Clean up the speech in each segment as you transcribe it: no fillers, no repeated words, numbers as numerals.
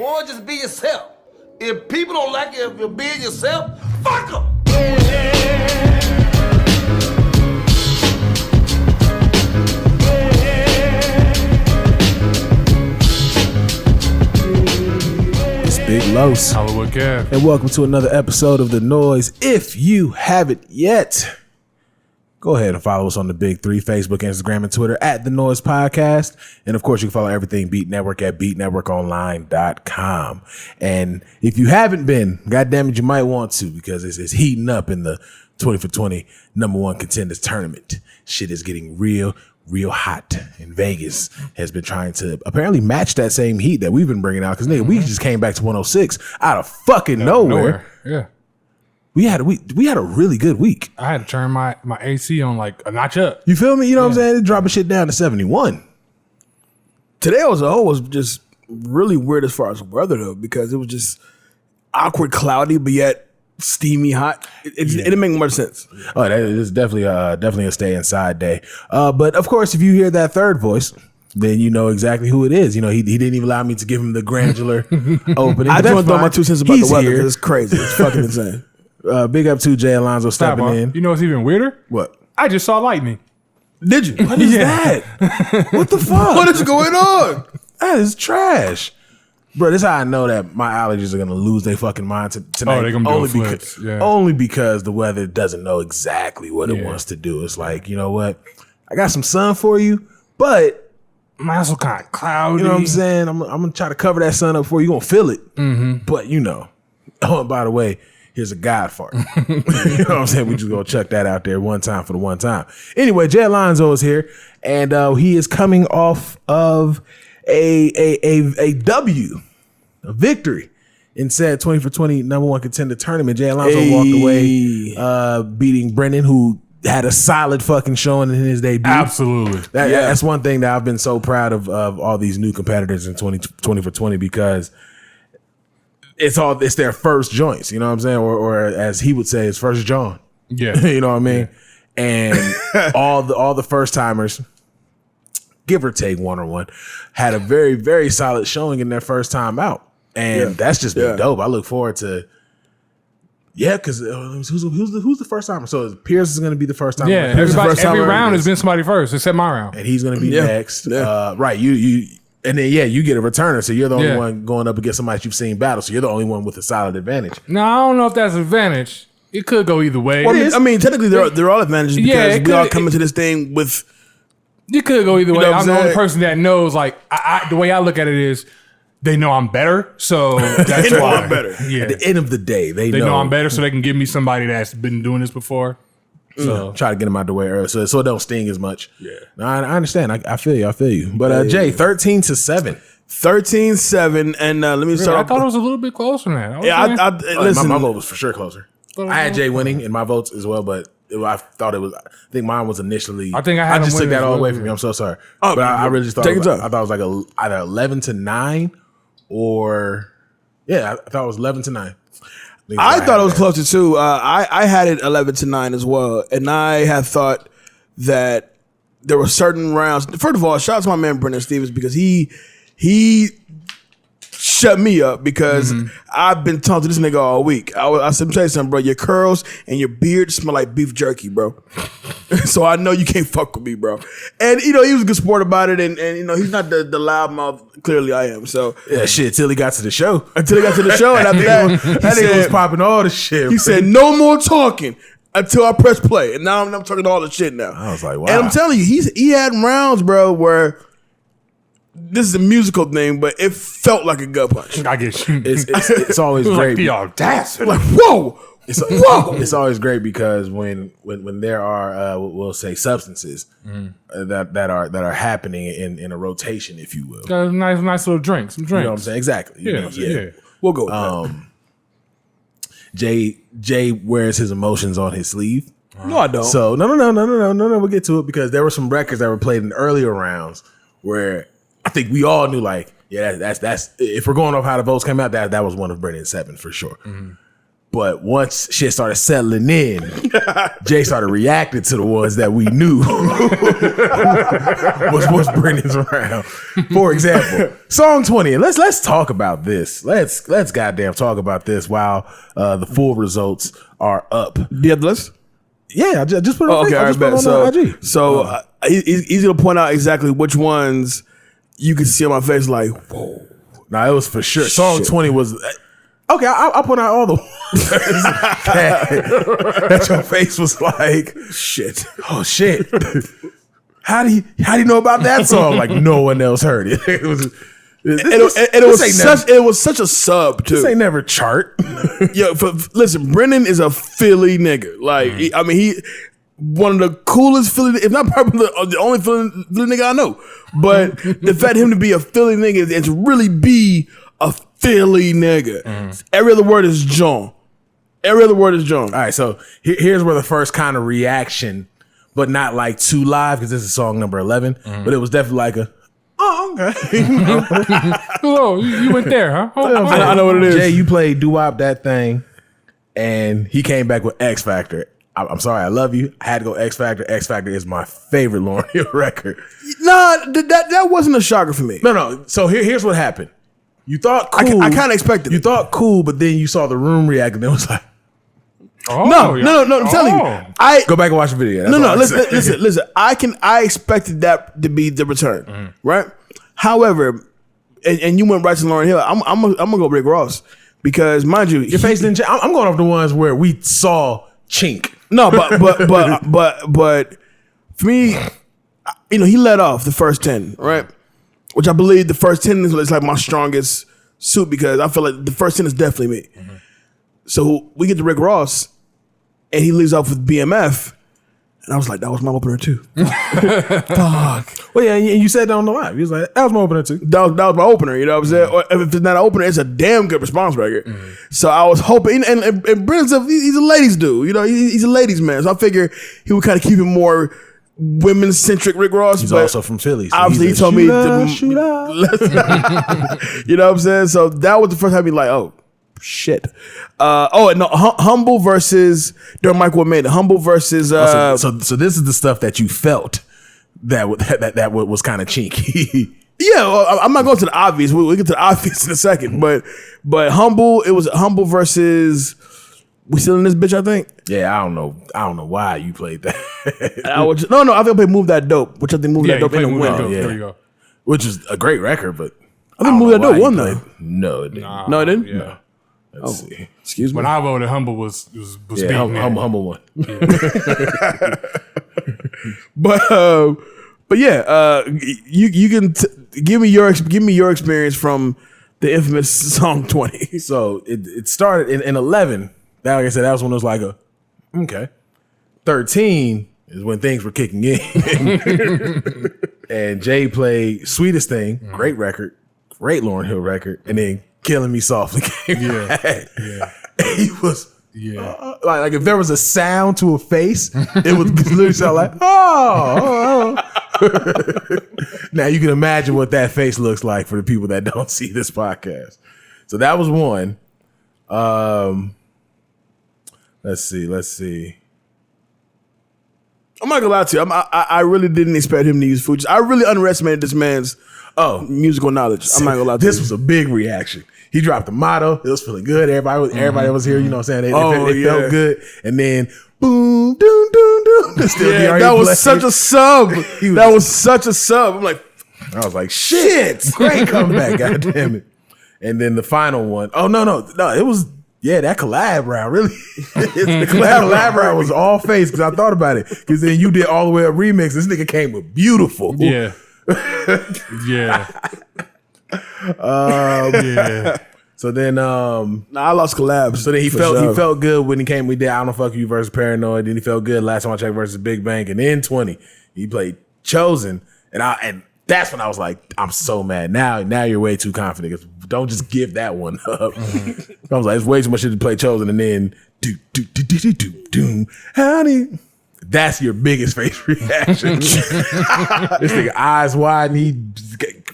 Boy, just be yourself. If people don't like you if you're being yourself, fuck them. It's Big Los. Hollywood Kev. And welcome to another episode of The Noize. If you haven't yet, go ahead and follow us on the big three, Facebook, Instagram, and Twitter at The Noize Podcast. And of course, you can follow everything Beat Network at beatnetworkonline.com. And if you haven't been, goddammit, you might want to, because it's heating up in the 20 for 20 #1 contenders tournament. Shit is getting real hot. And Vegas has been trying to apparently match that same heat that we've been bringing out. Because we just came back to 106 out of fucking nowhere. Yeah. We had a really good week. I had to turn my AC on like a notch up. You feel me? You know what I'm saying? They're dropping shit down to 71. Today as a whole was just really weird as far as weather though, because it was just awkward, cloudy, but yet steamy hot. It didn't make much sense. Oh, that is definitely a stay inside day. But of course, if you hear that third voice, then you know exactly who it is. You know, he didn't even allow me to give him the granular opening. I just want to throw my 2 cents about the weather because it's crazy. It's fucking insane. Big up to Jay Alonzo stepping in. You know what's even weirder? What? I just saw lightning. Did you? What is that? What the fuck? What is going on? That is trash. Bro, this is how I know that my allergies are going to lose their fucking mind tonight. Oh, they're going to be flips. Only because the weather doesn't know exactly what it wants to do. It's like, you know what? I got some sun for you, but mine's so kind of cloudy. You know what I'm saying? I'm going to try to cover that sun up for you. You're going to feel it. Mm-hmm. But, you know. Oh, and by the way, here's a God fart. You know what I'm saying? We just going to chuck that out there one time for the one time. Anyway, Jay Alonzo is here, and he is coming off of a W, a victory in said 20 for 20 #1 contender tournament. Jay Alonzo walked away beating Brennan, who had a solid fucking showing in his debut. Absolutely. That's one thing that I've been so proud of all these new competitors in 20 for 20, because it's their first joints, you know what I'm saying? Or as he would say, his first John. Yeah. You know what I mean? And all the first timers, give or take one or one, had a very, very solid showing in their first time out. And that's just been dope. I look forward to, because who's the first timer? So Pierce is going to be the first timer. Yeah, every round has been somebody first, except my round. And he's going to be next. Yeah. Right, you and then you get a returner, so you're the only one going up against somebody you've seen battle, so you're the only one with a solid advantage. No, I don't know if that's an advantage. It could go either way. Well, I mean, technically they're all advantages because we all come into this thing with. It could go either way. I'm the only saying? person that knows. Like the way I look at it is, they know I'm better, so that's They know why I'm better. Yeah, At the end of the day, they know I'm better, so they can give me somebody that's been doing this before. So try to get them out the way early, so it don't sting as much. Yeah, no, I understand. I feel you. But Jay, 13-7. 13-7, and let me start. I thought it was a little bit closer than that. I listen. My vote was for sure closer. I had Jay winning in my votes as well, but I thought it was. I think mine was initially. I think I just took that all away from you. I'm so sorry. But I really just thought I thought it was like either 11-9 or I thought it was 11-9. I thought it was closer too. I had it 11-9 as well, and I had thought that there were certain rounds. First of all, shout out to my man Brendan Stevens, because he shut me up, because I've been talking to this nigga all week. I said, tell you something, bro. Your curls and your beard smell like beef jerky, bro. So I know you can't fuck with me, bro. And he was a good sport about it, and he's not the loudmouth. Clearly, I am. So shit. Till he got to the show. And after that, that nigga was popping all the shit. He said, "No more talking until I press play." And now I'm talking all the shit now. I was like, wow. And I'm telling you, he had rounds, bro, where. This is a musical thing, but it felt like a gut punch. I get you. It's always great. Like the audacity. Like, whoa. It's always great because when there are we'll say substances that are happening in a rotation, if you will. Got a nice little drink, some drinks. You know what I'm saying? Exactly. Yeah. We'll go with that. Jay wears his emotions on his sleeve. No, I don't. So no. We'll get to it, because there were some records that were played in earlier rounds where I think we all knew, like, that's if we're going off how the votes came out, that was one of Brennan's 7 for sure. But once shit started settling in, Jay started reacting to the ones that we knew was Brennan's around. For example, song 20. And let's talk about this. Let's goddamn talk about this while the full results are up. Do you have the list? Yeah, I just put it on, okay, I just put it on IG. So it's easy to point out exactly which ones you can see on my face like, whoa. Nah, it was for sure. Song 20 was... Okay, I'll point out all the ones that your face was like, shit. Oh, shit. How do you know about that song? Like, no one else heard it. It was such a sub, too. This ain't never chart. Listen, Brennan is a Philly nigga. Like, I mean, he one of the coolest Philly, if not probably the only Philly nigga I know. But the fact him to be a Philly nigga and to really be a Philly nigga. Every other word is John. Every other word is John. All right, so here's where the first kind of reaction, but not like too live, because this is song number 11, but it was definitely like a, oh, okay. Oh, you went there, huh? Oh, I know what it is. Jay, you played doo-wop that thing, and he came back with X Factor. I'm sorry, I love you. I had to go X Factor. X Factor is my favorite Lauryn Hill record. Nah, that wasn't a shocker for me. No. So here's what happened. You thought cool. I kind of expected You it. thought cool, but then you saw the room react, and it was like, oh, No. I'm telling you, go back and watch the video. No. Listen. I expected that to be the return, right? However, and you went right to Lauryn Hill. I'm gonna go Rick Ross because, mind you, Your face didn't change. I'm going off the ones where we saw chink. No, but for me, he let off the first 10, right? Which I believe the first 10 is like my strongest suit because I feel like the first 10 is definitely me. So we get to Rick Ross, and he leaves off with BMF, and I was like, that was my opener too. Fuck. Well, yeah, and you said that on the live. He was like, that was my opener too. That was my opener, you know what I'm saying? Or if it's not an opener, it's a damn good response record. So I was hoping, and Brennan's he's a ladies dude, he's a ladies man. So I figure he would kind of keep it more women-centric Rick Ross. He's but also from Philly. So obviously, he told me to shoot out. You know what I'm saying? So that was the first time I'd be like, oh, shit. Humble versus during Michael made it. Humble versus so this is the stuff that you felt that was kind of chinky. Yeah, well, I'm not going to the obvious. We'll get to the obvious in a second. But Humble, it was Humble versus we still in this bitch, I think. Yeah, I don't know why you played that. I think I played Move That Dope, which I think Move That Dope in the win. Yeah. There you go. Which is a great record, but I think Move That Dope won though. No, it didn't. No, it didn't? Yeah. No. Let's see. Excuse me. When I voted, Humble was beating Humble one. But yeah, you can give me your experience from the infamous song 20. So it started in 11. That, like I said, that was when it was like okay. 13 is when things were kicking in. And Jay played Sweetest Thing, great record, great Lauryn Hill record, and then Killing Me Softly came back. Yeah. He was like if there was a sound to a face, it would literally sound like, oh. Now you can imagine what that face looks like for the people that don't see this podcast. So that was one. Let's see. I'm not gonna lie to you. I really didn't expect him to use Fugees. I really underestimated this man's musical knowledge. I'm not gonna lie to you. This was a big reaction. He dropped the motto. It was feeling good. Everybody was here. You know what I'm saying? It felt good. And then boom, doom, doom, doom. That was such a sub. That was such a sub. I'm like, I was like, shit. Great comeback. God damn it. And then the final one. Oh no. It was that collab round. Really, the collab round was all face because I thought about it. Because then you did all the way up remix. This nigga came with beautiful. Yeah. So then, I lost collabs. So then he felt good when he came. We did I Don't Fuck You versus Paranoid. Then he felt good last time I checked versus Big Bang. And then 20, he played Chosen, and that's when I was like, I'm so mad. Now you're way too confident. Don't just give that one up. I was like, it's way too much shit to play Chosen, and then do. That's your biggest face reaction. This nigga eyes wide, and he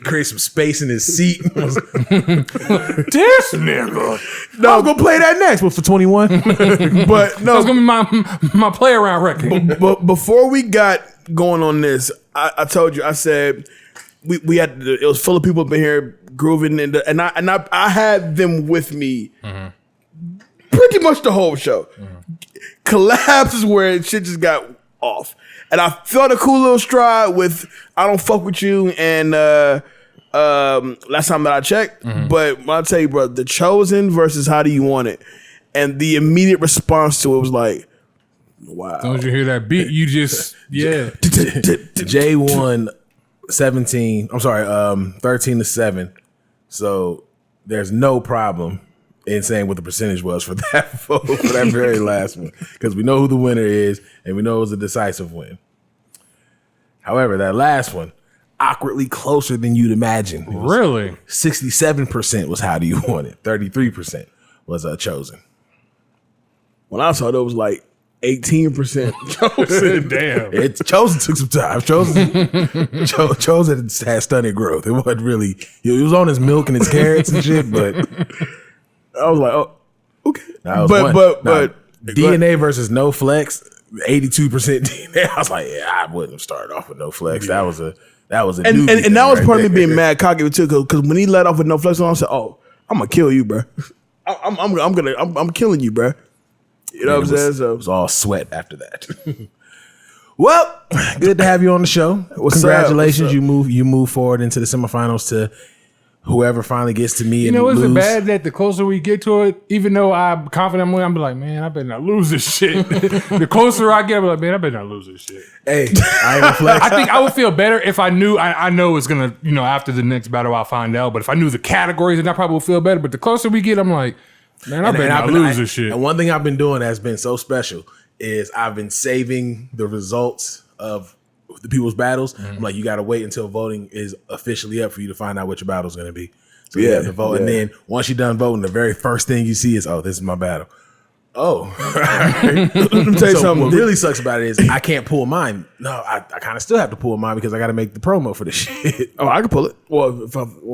create some space in his seat. This nigga. No, I'm gonna play that next, but for 21. But no, That's gonna be my play around record. but before we got going on this, I told you, I said we had it was full of people up in here grooving, and I had them with me pretty much the whole show. Collapse is where shit just got off, and I felt a cool little stride with "I Don't Fuck With You" and last time that I checked. But when I tell you, bro, The Chosen versus "How Do You Want It," and the immediate response to it was like, wow. As soon as you hear that beat, you just Jay won 13 to 7. So there's no problem in saying what the percentage was for that vote, for that very last one, because we know who the winner is and we know it was a decisive win. However, that last one, awkwardly closer than you'd imagine. really. 67% was "How Do You Want It?" 33% was Chosen. When I saw it, it was like 18% Chosen. Damn. Chosen took some time. Chosen had stunted growth. It wasn't really. He was on his milk and his carrots and shit, but I was like, oh, okay. but DNA versus No Flex, 82% DNA. I was like, yeah, I wouldn't have started off with No Flex. That was a and that was right part of me there. being mad cocky too, because when he let off with No Flex on, I said, oh, I'm gonna kill you, bro. I'm killing you, bro. You know what I'm saying? So It was all sweat after that. Well, good to have you on the show. Congratulations, What's up? you move forward into the semifinals to whoever finally gets to me. You and know, is it lose. bad that the closer we get to it, even though I'm confident I'm winning, I'm like, man, I better not lose this shit. The closer I get, I'm like, man, I better not lose this shit. Hey, I ain't gonna flex. I think I would feel better if I knew. I know it's gonna, after the next battle, I'll find out. But if I knew the categories, then I probably would feel better. But the closer we get, I'm like, man, I better not lose this shit. And one thing I've been doing that's been so special is I've been saving the results of the people's battles. I'm like, you got to wait until voting is officially up for you to find out what your battle's going to be. So you have to vote. And then once you're done voting, the very first thing you see is, oh, this is my battle. Oh, let me tell you something. What really sucks about it is I can't pull mine. No, I kind of still have to pull mine because I got to make the promo for the shit. oh, I can pull it. Well,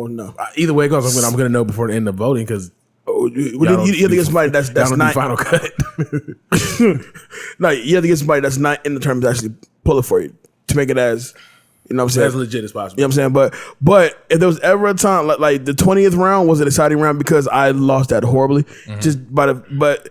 no. Either way it goes, I'm going to know before the end of voting because You have to get somebody that's not final cut. No, you have to get somebody that's not in the terms to actually pull it for you to make it as, you know what I'm saying, as legit as possible. You know what I'm saying? But if there was ever a time like the 20th round was an exciting round because I lost that horribly. But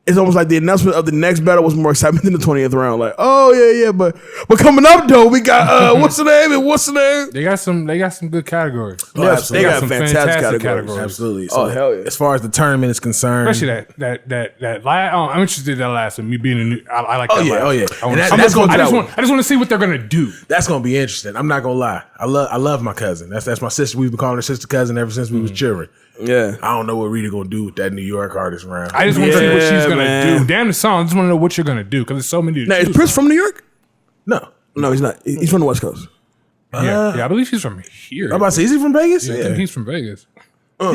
it's almost like the announcement of the next battle was more excitement than the 20th round. Like, oh yeah, but coming up though, we got what's the name and what's the name? They got some good categories. Oh, Yeah, absolutely. they got some fantastic categories. Absolutely. Oh, hell yeah. As far as the tournament is concerned, Especially that last. I'm interested in that last one. Me being a new, I like that. Oh, yeah, last oh, yeah. one. And I that's gonna- just want to see what they're gonna do. that's gonna be interesting. I'm not gonna lie. I love my cousin. That's my sister. We've been calling her sister cousin ever since we was children. Yeah. I don't know what Rita gonna do with that New York artist round. I just want to see what she's gonna man. do. Damn the song. I just want to know what you're gonna do because there's so many. To Now, is choose Prince from New York? No. No, he's not. He's from the West Coast. Yeah, I believe she's from here. I'm about to say, is he from Vegas? I think he's from Vegas. Yeah.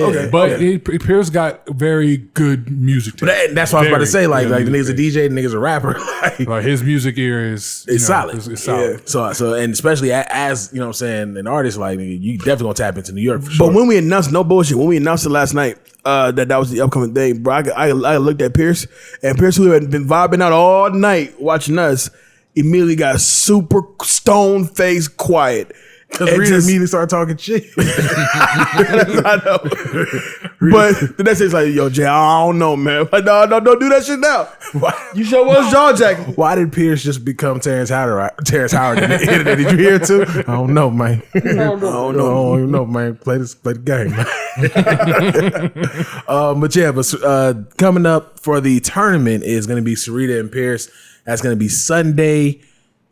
Okay. But Pierce got very good music. That's what I was about to say. Like the Very nigga's a good. DJ, the nigga's a rapper. Like his music ear is It's solid. It's solid. So and especially as you know what I'm saying, an artist like nigga, you definitely gonna tap into New York for sure. But when we announced, no bullshit, when we announced it last night, that was the upcoming thing, bro, I looked at Pierce, and Pierce, who had been vibing out all night watching us, immediately got super stone faced quiet. Because Rita immediately started talking shit. I know. But the next thing's like, yo, Jay, I don't know, man. Like, no, don't do that shit now. You sure was jaw jacking. Why did Pierce just become Terrence Howard? Terrence Howard in the internet. Did you hear it too? I don't know, man. I don't know, man. Play the game, man. But coming up for the tournament is going to be Sarita and Pierce. That's going to be Sunday,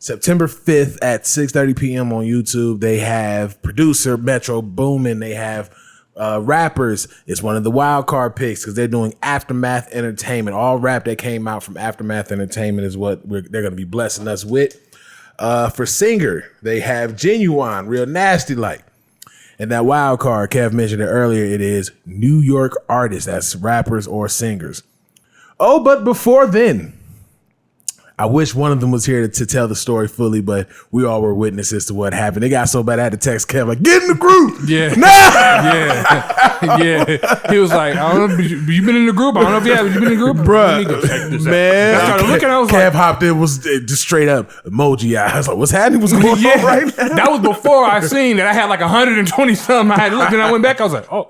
September 5th at 6:30 p.m. on YouTube. They have producer Metro Boomin. They have rappers. It's one of the wild card picks because they're doing Aftermath Entertainment. All rap that came out from Aftermath Entertainment is what they're going to be blessing us with. For singer, they have Genuine, Real Nasty Like. And that wild card, Kev mentioned it earlier, it is New York artists. That's rappers or singers. Oh, but before then, I wish one of them was here to tell the story fully, but we all were witnesses to what happened. It got so bad I had to text Kev like, get in the group. Yeah. Now. Yeah. He was like, I don't know, you been in the group? I don't know if you have. You been in the group? Bruh, Let me go check this out. man. I started looking, I was Kev like, hopped in, was just straight up emoji. I was like, what's happening? What's going on right now? that was before I seen that I had like 120 something. I had looked and I went back. I was like, It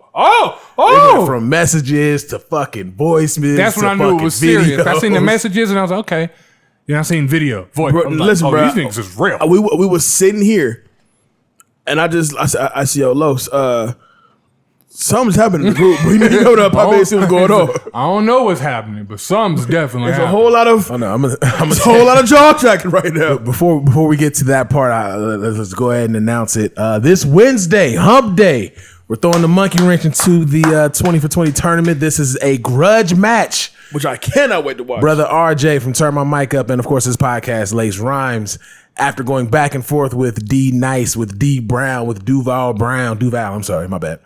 went from messages to fucking voicemails. That's when to I knew it was serious. videos. I seen the messages and I was like, okay. Then I seen video, voice. Bro, I'm like, listen, bro. These niggas is real. We were sitting here, and I see yo Los. Something's happening in the group. We need to go to pop in and see what's going on. I don't know what's happening, but something's definitely There's a happening. whole lot of Oh no, I'm there's a whole lot of jaw jacking right now. Before we get to that part, let's go ahead and announce it. This Wednesday, Hump Day, we're throwing the monkey wrench into the 20 for 20 tournament. This is a grudge match. Which I cannot wait to watch. Brother RJ from Turn My Mic Up, and of course his podcast, Lace Rhymes, after going back and forth with D Nice, with D Brown, with Duval, I'm sorry, my bad.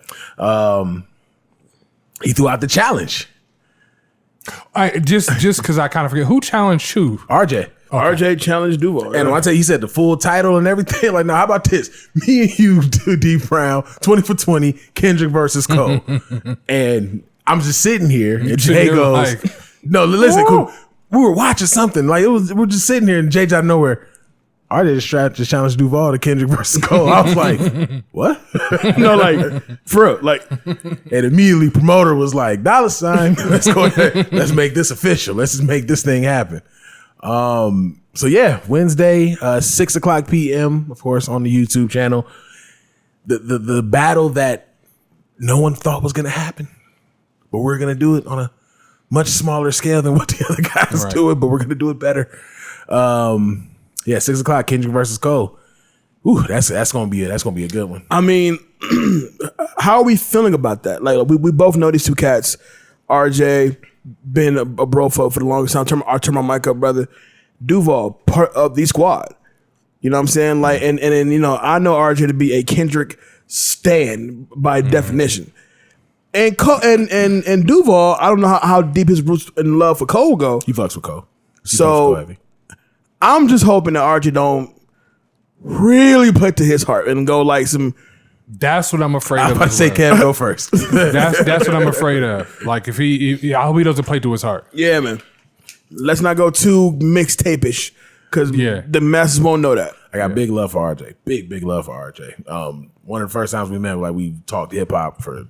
He threw out the challenge. Just because I kind of forget who challenged who. RJ. RJ challenged Duval. And when I tell you, he said the full title and everything, like, no, how about this? Me and you do D Brown, 20 for 20, Kendrick versus Cole. And I'm just sitting here, and Jay goes, like, no, listen, cool. We were watching something. Like, we're just sitting here, and Jay out of nowhere, RJ just challenged Duval to Kendrick versus Cole. I was like, what? No, like, for real. Like, and immediately promoter was like, $, let's go ahead. Let's make this official. Let's just make this thing happen. So yeah, Wednesday, 6:00 p.m., of course, on the YouTube channel. The battle that no one thought was gonna happen, but we're gonna do it on a much smaller scale than what the other guys do it, but we're gonna do it better. Yeah, 6:00, Kendrick versus Cole. Ooh, that's gonna be a good one. I mean, how are we feeling about that? Like, we both know these two cats. RJ been a bro for the longest time. Turn my mic up, brother. Duval, part of the squad. You know what I'm saying? Like, and you know, I know RJ to be a Kendrick stan by definition. And and Duval, I don't know how deep his roots in love for Cole go. He fucks with Cole. So I'm just hoping that RJ don't really play to his heart and go like some. That's what I'm afraid I'm of. about to say, Kev, go first. That's what I'm afraid of. Like, if I hope he doesn't play to his heart. Yeah, man. Let's not go too mixtape-ish because the masses won't know that. I got big love for RJ. Big love for RJ. One of the first times we met, like, we talked hip hop for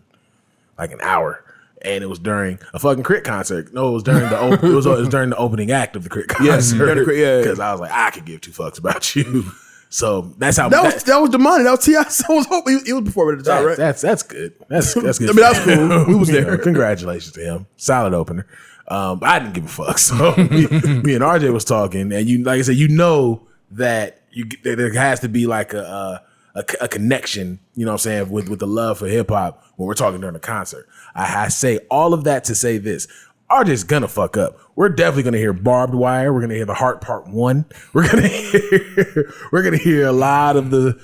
like an hour, and it was during a fucking Crit concert. No, it was during the it was during the opening act of the Crit concert. Because I was like, I could give two fucks about you. So that's how that was the money. That was T.I. So was hoping he was before at the time, right? That's good. That's good. I mean, that's cool. We was there. Congratulations to him. Solid opener. But I didn't give a fuck. So me and RJ was talking, and you, like I said, you know that there has to be like a connection. You know what I'm saying, with the love for hip hop when we're talking during the concert. I say all of that to say this. RJ's gonna fuck up. We're definitely gonna hear Barbed Wire. We're gonna hear The Heart Part 1. We're gonna hear a lot of the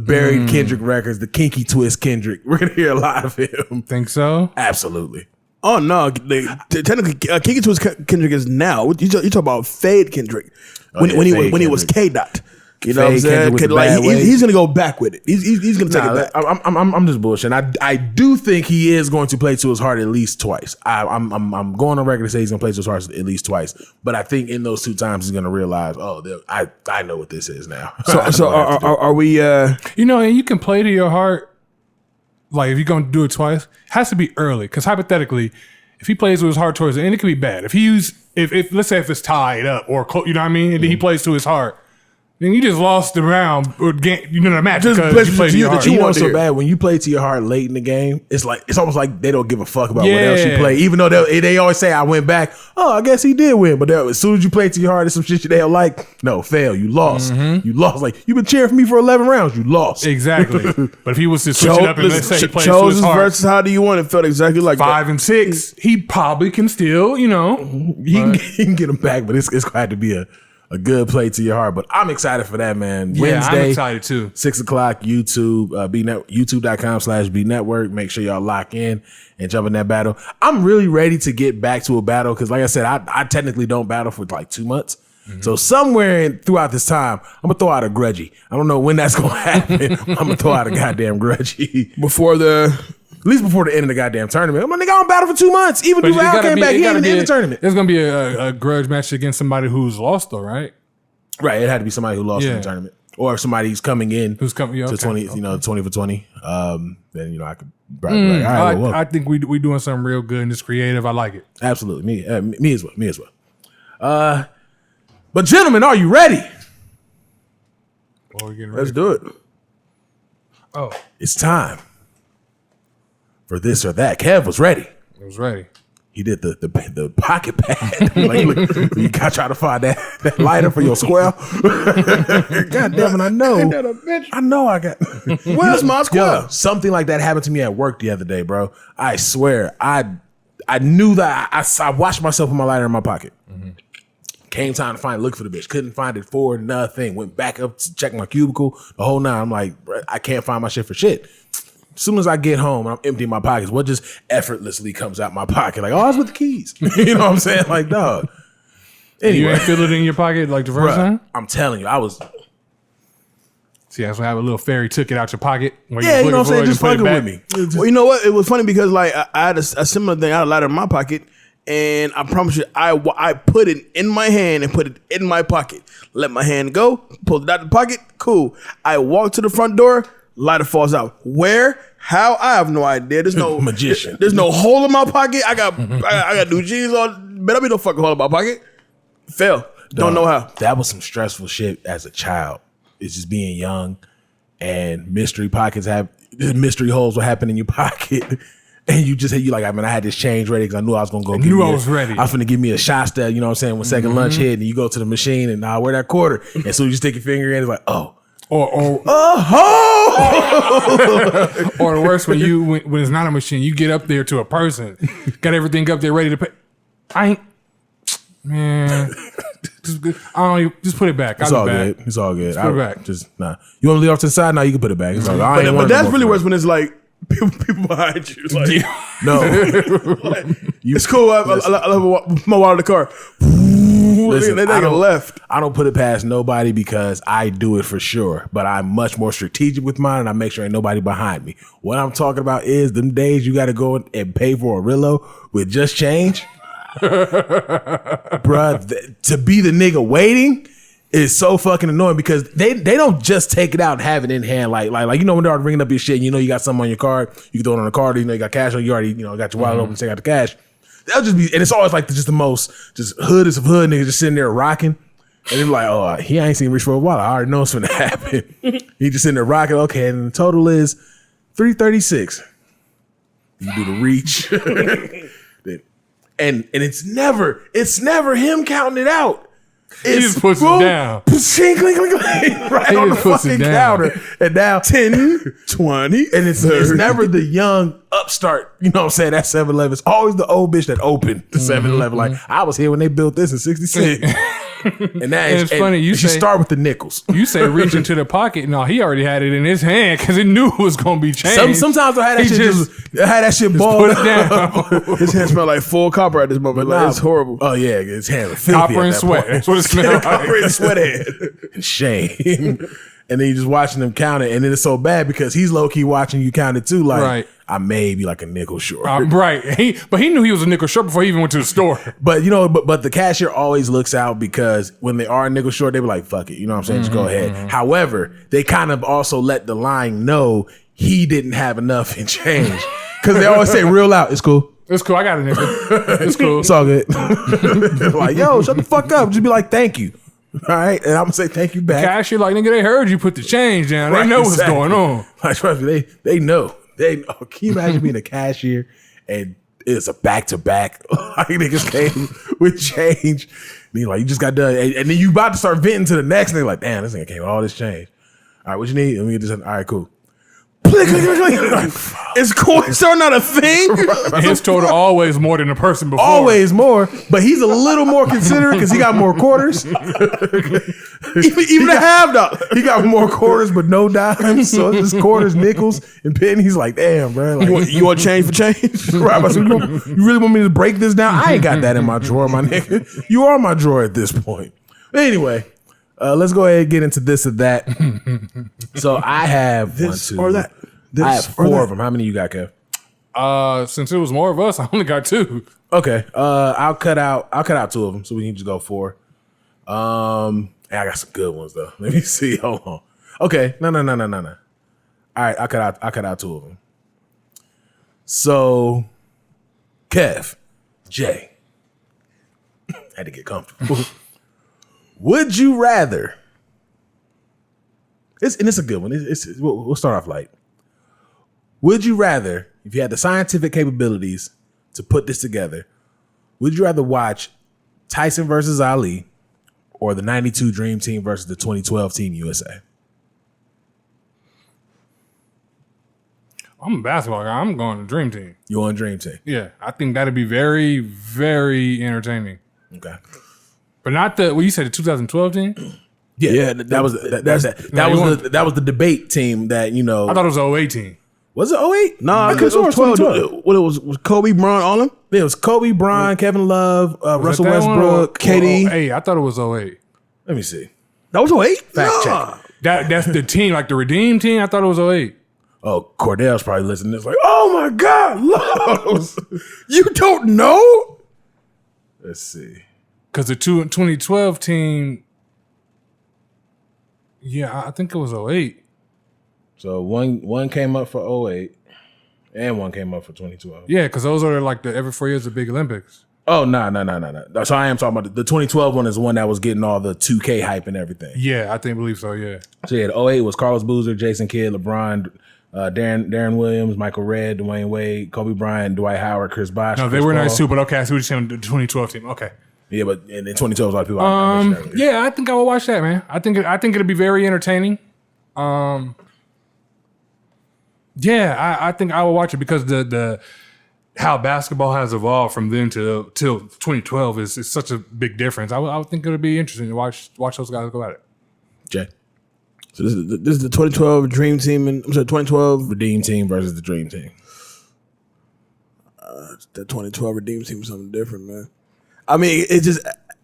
buried Kendrick records, the Kinky Twist Kendrick. We're gonna hear a lot of him. Think so? Absolutely. Oh no! Technically, Kinky Twist Kendrick is now. You talk about Fade Kendrick when he was K Dot. You know what I'm saying? Like, he's gonna go back with it. He's gonna take it back. I'm just bullshitting. I do think he is going to play to his heart at least twice. I'm going on record to say he's gonna play to his heart at least twice. But I think in those two times he's gonna realize, I know what this is now. So are we? You know, and you can play to your heart. Like, if you're gonna do it twice, it has to be early. Because hypothetically, if he plays to his heart towards it, and it could be bad. If let's say if it's tied up or you know what I mean, and then he plays to his heart. Then you just lost the round or the match because you played to your heart. You want so bad when you play to your heart late in the game. It's almost like they don't give a fuck about what else you play. Even though they always say I went back. Oh, I guess he did win. But as soon as you play to your heart, it's some shit they don't like. No, fail. You lost. You lost. Like, you've been cheering for me for 11 rounds. You lost. Exactly. But if he was to switch it up and let's say he plays to his heart versus How Do You Want It felt exactly like 5 and 6, he probably can still, he can get him back. But it's going to have to be a good play to your heart. But I'm excited for that, man. Yeah, Wednesday, I'm excited too. 6:00, YouTube, youtube.com/BNetwork. Make sure y'all lock in and jump in that battle. I'm really ready to get back to a battle because, like I said, I technically don't battle for like 2 months. So somewhere throughout this time, I'm gonna throw out a grudgy. I don't know when that's gonna happen. I'm gonna throw out a goddamn grudgy at least before the end of the goddamn tournament. I'm on battle for 2 months. Even Duval came back in the tournament. There's gonna be a grudge match against somebody who's lost though, right? Right. It had to be somebody who lost in the tournament, or somebody who's coming in to 20. 20 for 20. Then I could. Probably like, all right, I think we doing something real good and it's creative. I like it. Absolutely, me as well. But gentlemen, are you ready? Let's do it. Oh, it's time for this or that. Kev was ready. I was ready. He did the pocket pad. Look, you gotta try to find that lighter for your square. God damn it, I know I got. Where's my square? Yo, something like that happened to me at work the other day, bro. I swear, I knew that I watched myself with my lighter in my pocket. Mm-hmm. Came time to look for the bitch. Couldn't find it for nothing. Went back up to check my cubicle. The whole night, I'm like, bro, I can't find my shit for shit. As soon as I get home and I'm emptying my pockets, what just effortlessly comes out my pocket? Like, oh, it's with the keys. You know what I'm saying? Like, dog. Anyway. You ain't feel it in your pocket like the first time? I'm telling you, I was. See, that's why I have a little fairy took it out your pocket. Yeah, you know what I'm saying? Just fucking with me. Well, you know what? It was funny because like I had a similar thing. I had a lighter in my pocket. And I promise you, I put it in my hand and put it in my pocket. Let my hand go, pulled it out of the pocket, cool. I walk to the front door, lighter falls out. Where? How? I have no idea. There's no magician. There's no hole in my pocket. I got new jeans on. Better be no fucking hole in my pocket. Fell. Don't know how. That was some stressful shit as a child. It's just being young and mystery holes will happen in your pocket. And you just I had this change ready because I knew I was gonna go. I was ready. I was finna give me a shot step, you know what I'm saying? When second lunch hit, and you go to the machine and where that quarter, and so you stick your finger in, it's like, oh, or the worst when it's not a machine, you get up there to a person, got everything up there ready to pay. Just put it back. It's all good. It's all good. Put it back. You want to leave off to the side? Now you can put it back. It's all good. But that's really worse when it's like. People behind you, like no, it's cool. I love my wallet in the car. Listen, they left. I don't put it past nobody because I do it for sure. But I'm much more strategic with mine, and I make sure ain't nobody behind me. What I'm talking about is them days you got to go and pay for a Rillo with just change, bruh. To be the nigga waiting is so fucking annoying because they don't just take it out and have it in hand like when they're ringing up your shit and you got something on your card, you can throw it on the card, you got cash on, you already got your wallet open, take out the cash. They'll just be, and it's always like just the most just hoodest of hood niggas just sitting there rocking, and they're like, oh, he ain't seen reach for a wallet. I already know it's gonna happen. He just sitting there rocking. Okay, and the total is $336. You do the reach, and it's never him counting it out. He just puts it down. Right on the fucking counter. And now 10, 20. And it's never the young upstart, you know what I'm saying? That 7-Eleven. It's always the old bitch that opened the 7-Eleven. Like, I was here when they built this in 66. And it's funny. You start with the nickels. You say reach into the pocket. No, he already had it in his hand because he knew it was going to be changed. Sometimes I had that shit balled put it down. His hand smelled like full copper at this moment. Like, it's horrible. Oh, yeah. His hand was filthy. Copper and sweat. That's what it smelled like. Copper and sweat head. Shame. And then you just watching them count it. And then it's so bad because he's low-key watching you count it too. Like, right. I may be like a nickel short. Right. But he knew he was a nickel short before he even went to the store. But, but the cashier always looks out because when they are a nickel short, they be like, fuck it. You know what I'm saying? Just go ahead. Mm-hmm. However, they kind of also let the line know he didn't have enough in change. Because they always say real out. It's cool. It's cool. I got a nickel. It's cool. It's all good. Like, yo, shut the fuck up. Just be like, thank you. All right, and I'm gonna say thank you back. Cashier, like, nigga, they heard you put the change down. Right, they know what's going on. Like, trust me, they know. They know. Can you imagine being a cashier and it's a back-to-back? Like, niggas came with change. And you're like, you just got done, and then you about to start venting to the next, and they're like, damn, this nigga came with all this change. All right, what you need? Let me get this. All right, cool. Is coin store not a thing? His total always more than the person before. Always more, but he's a little more considerate because he got more quarters. even a half dollar. He got more quarters, but no dimes. So it's just quarters, nickels, and pennies. Like, damn, bro. Like, you want change for change? Right, so you really want me to break this down? I ain't got that in my drawer, my nigga. You are my drawer at this point. Anyway, let's go ahead and get into this or that. So I have This one, two, or that. I This have or 4 that. of them. How many you got, Kev? Since it was more of us, I only got 2. Okay. I'll cut out 2 of them, so we can just go 4. I got some good ones though. Let me see. Hold on. Okay. No. All right. I cut out 2 of them. So, Kev, Jay, had to get comfortable. Would you rather? It's a good one. We'll start off light. Would you rather, if you had the scientific capabilities to put this together, would you rather watch Tyson versus Ali or the 92 Dream Team versus the 2012 Team USA? I'm a basketball guy. I'm going to Dream Team. You on Dream Team? Yeah, I think that'd be very, very entertaining. Okay. But not the you said the 2012 team. Yeah, that was the debate team that I thought it was the 08 team. Was it 08? No, I it could have was sworn 12. What it was Kobe, Bron, all them? It was Kobe, Bron, Kevin Love, Russell that one Westbrook, KD. Hey, I thought it was 08. Let me see. That was 08? Fact Nah. check. That's the team, like the Redeem team. I thought it was 08. Oh, Cordell's probably listening. It's like, oh my God, Lowe's. You don't know? Let's see. Because the 2012 team, yeah, I think it was 08. So one came up for 08 and one came up for 2012. Yeah, because those are like the every 4 years the big Olympics. Oh, no. So I am talking about the 2012 one is the one that was getting all the 2K hype and everything. Yeah, I believe so, yeah. So yeah, the 08 was Carlos Boozer, Jason Kidd, LeBron, Darren Williams, Michael Redd, Dwayne Wade, Kobe Bryant, Dwight Howard, Chris Bosh. No, they Chris were Paul. nice too, but okay, I see what you're saying, the 2012 team. Okay. Yeah, but in 2012, a lot of people. I mentioned earlier. Yeah, I think I will watch that, man. I think it'll be very entertaining. Yeah, I think I will watch it because the how basketball has evolved from then till 2012 is such a big difference. I would think it'll be interesting to watch those guys go at it. Jay, So this is the 2012 Dream Team, and I'm sorry, 2012 Redeem Team versus the Dream Team. the 2012 Redeem Team was something different, man. I mean, it's just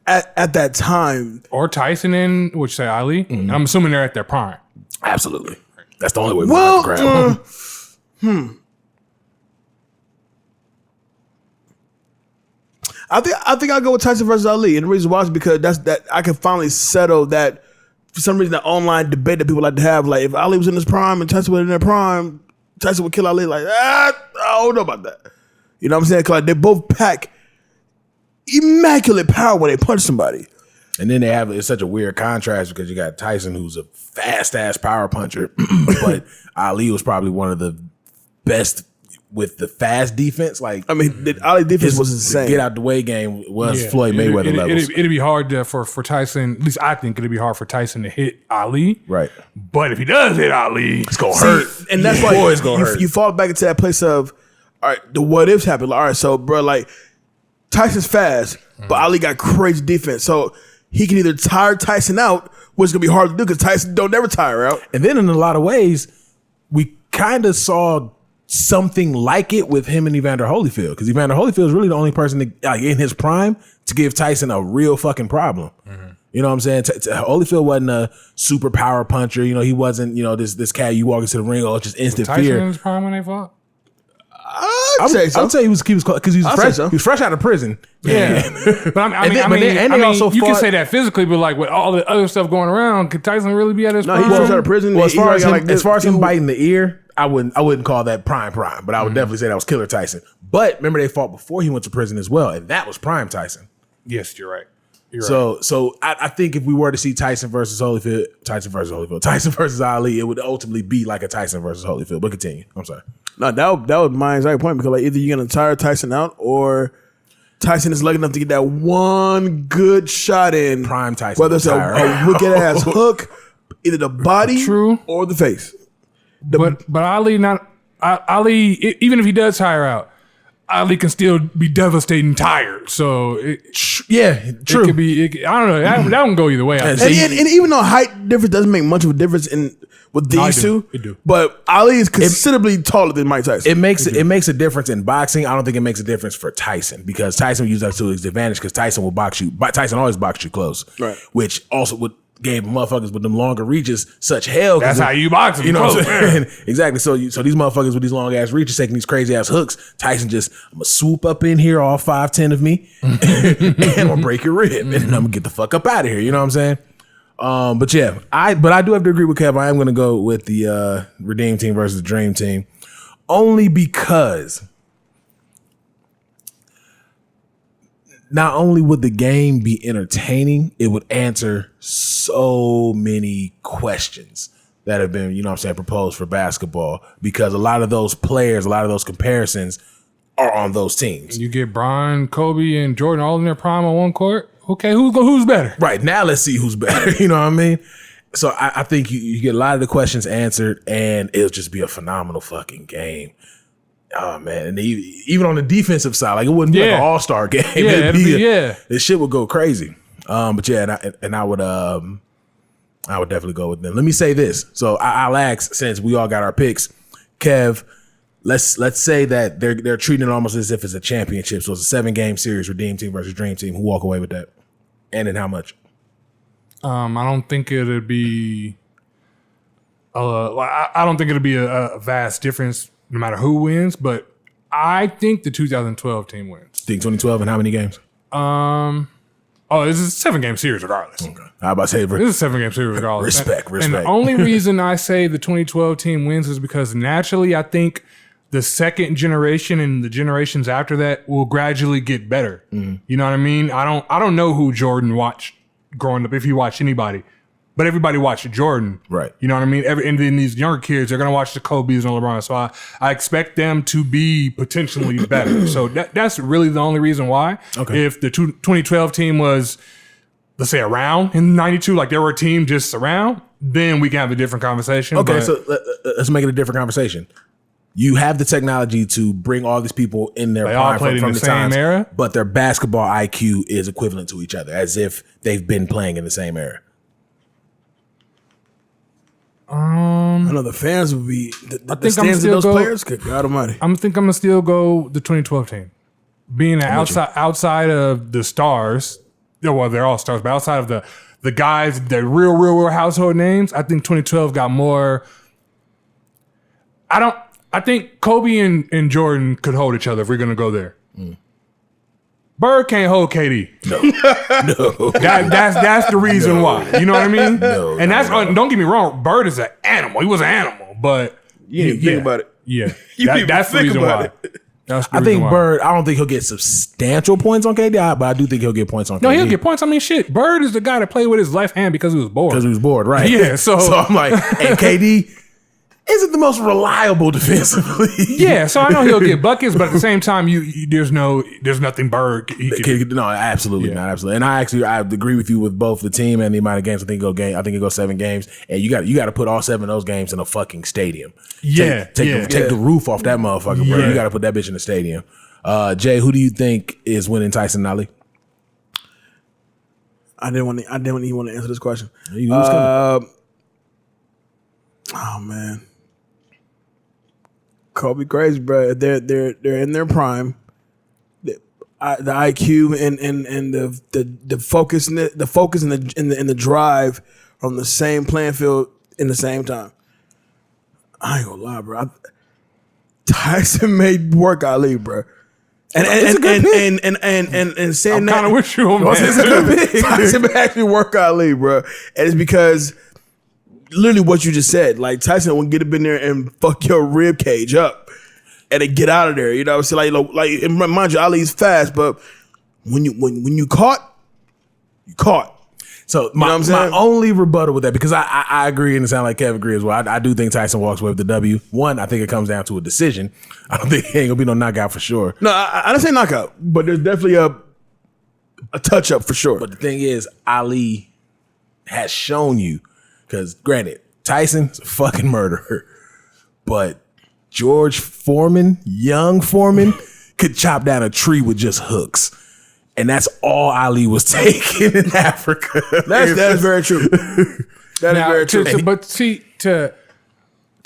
at that time. Or Tyson and would you say Ali? And I'm assuming they're at their prime. Absolutely, that's the only way we Well, have to grab them. I think I'll go with Tyson versus Ali, and the reason why is because that I can finally settle that. For some reason, the online debate that people like to have, like if Ali was in his prime and Tyson was in their prime, Tyson would kill Ali. Like, I don't know about that. You know what I'm saying? 'Cause like, they both pack immaculate power when they punch somebody. And then it's such a weird contrast because you got Tyson, who's a fast ass power puncher, but Ali was probably one of the best with the fast defense. Like, I mean, the Ali defense was insane. Get out the way game was Yeah. Floyd Mayweather levels. It'd be hard for Tyson, at least I think it'd be hard for Tyson to hit Ali. Right. But if he does hit Ali, it's going to See, hurt. and that's Yeah. why Boy, it's gonna hurt. you fall back into that place of, all right, the what ifs happen. Like, all right, so bro, like Tyson's fast, but Ali got crazy defense, so he can either tire Tyson out, which is gonna be hard to do because Tyson don't never tire out. And then in a lot of ways, we kind of saw something like it with him and Evander Holyfield, because Evander Holyfield is really the only person in his prime to give Tyson a real fucking problem. You know what I'm saying? Holyfield wasn't a super power puncher. You know, he wasn't, this cat you walk into the ring, just instant Tyson fear. in his prime when they fought? I'd say so. I would say he was close because he was I'd say fresh. so. He was fresh out of prison. Yeah. But I they mean, also you can fought- say that physically, but like with all the other stuff going around, could Tyson really be at his No, prime? he was out of prison. Well, as He far already as got, him, like, as far as this- him biting the ear, I wouldn't call that prime, but I would definitely say that was Killer Tyson. But remember, they fought before he went to prison as well, and that was prime Tyson. Yes, you're right. You're right. So I think if we were to see Tyson versus Ali, it would ultimately be like a Tyson versus Holyfield. But continue. I'm sorry. No, that was my exact point, because like either you're gonna tire Tyson out or Tyson is lucky enough to get that one good shot in. Prime Tyson whether it's a will tire out. wicked ass hook, either the body True. or the face. But Ali, even if he does tire out, Ali can still be devastating tired. So True. it could be. I don't know. That don't go either way. And even though height difference doesn't make much of a difference with these two, it do. But Ali is considerably taller than Mike Tyson. It makes a difference in boxing. I don't think it makes a difference for Tyson because Tyson would use that to his advantage because Tyson will box you. Tyson always boxed you close, right? Which also gave motherfuckers with them longer reaches such hell. That's how you box them. You know what I'm saying? Exactly. So these motherfuckers with these long ass reaches taking these crazy ass hooks. Tyson just, I'm gonna swoop up in here, all 5'10" of me, and I'm gonna break your rib, and then I'm gonna get the fuck up out of here. You know what I'm saying? But yeah, I do have to agree with Kev. I am gonna go with the Redeem Team versus the Dream Team, only because not only would the game be entertaining, it would answer so many questions that have been, you know what I'm saying, proposed for basketball because a lot of those players, a lot of those comparisons are on those teams. You get Bron, Kobe, and Jordan all in their prime on one court. Okay, who's better? Right, now let's see who's better. You know what I mean? So I think you get a lot of the questions answered and it'll just be a phenomenal fucking game. Oh man, and even on the defensive side, like it wouldn't be like an all-star game. Yeah, this shit would go crazy. But yeah, I would definitely go with them. Let me say this. So I'll ask, since we all got our picks, Kev, let's say that they're treating it almost as if it's a championship. So it's a 7-game series, Redeem Team versus Dream Team. Who walk away with that? And in how much? I don't think it'd be. I don't think it'll be a vast difference no matter who wins, but I think the 2012 team wins. Think 2012 and how many games? This is a 7-game series regardless. Okay. How about say this is a 7-game series regardless. Respect. And the only reason I say the 2012 team wins is because naturally I think the second generation and the generations after that will gradually get better. Mm-hmm. You know what I mean? I don't know who Jordan watched growing up, if he watched anybody. But everybody watched Jordan. Right. You know what I mean? And then these younger kids, they're going to watch the Kobe's and LeBron. So I expect them to be potentially better. So that's really the only reason why. Okay. If the 2012 team was, let's say, around in 92, like they were a team just around, then we can have a different conversation. Okay, so let's make it a different conversation. You have the technology to bring all these people in their prime from the same era, but their basketball IQ is equivalent to each other, as if they've been playing in the same era. I know the fans would be the stands of those players. Good God Almighty! I think I'm gonna still go the 2012 team, being outside of the stars. Well, they're all stars, but outside of the guys, the real household names, I think 2012 got more. I think Kobe and Jordan could hold each other if we're gonna go there. Mm. Bird can't hold KD. No. That's the reason why. You know what I mean? No. And don't get me wrong. Bird is an animal. He was an animal, but you didn't think about it. Yeah, that's the reason why. I think Bird. I don't think he'll get substantial points on KD, but I do think he'll get points on KD. No, he'll get points. I mean, shit. Bird is the guy that played with his left hand because he was bored. Right? Yeah. So I'm like, and KD isn't the most reliable defensively. Yeah, so I know he'll get buckets, but at the same time, there's nothing Bird. No, absolutely not, absolutely. And I agree with you with both the team and the amount of games. I think it goes 7 games, and you got to put all 7 of those games in a fucking stadium. Take the roof off that motherfucker, bro. You got to put that bitch in the stadium. Jay, who do you think is winning Tyson and Ali? I didn't even want to answer this question. Oh man. Kobe crazy, bro. They're in their prime. The IQ and the focus and the drive on the same playing field in the same time. I ain't gonna lie, bro. Tyson made work Ali, bro. And saying I'm that, kind of with you on that. Tyson may actually work Ali, bro. And it's because literally what you just said. Like Tyson will get up in there and fuck your rib cage up and then get out of there. You know what I'm saying? Like and mind you, Ali's fast, but when you caught, you caught. So my only rebuttal with that, because I agree, and it sounds like Kev agrees as well. I do think Tyson walks away with the W. One, I think it comes down to a decision. I don't think it ain't gonna be no knockout for sure. No, I didn't say knockout, but there's definitely a touch up for sure. But the thing is, Ali has shown you, because granted, Tyson's a fucking murderer, but George Foreman, young Foreman, could chop down a tree with just hooks. And that's all Ali was taking in Africa. That's very true. That is very true. But see, to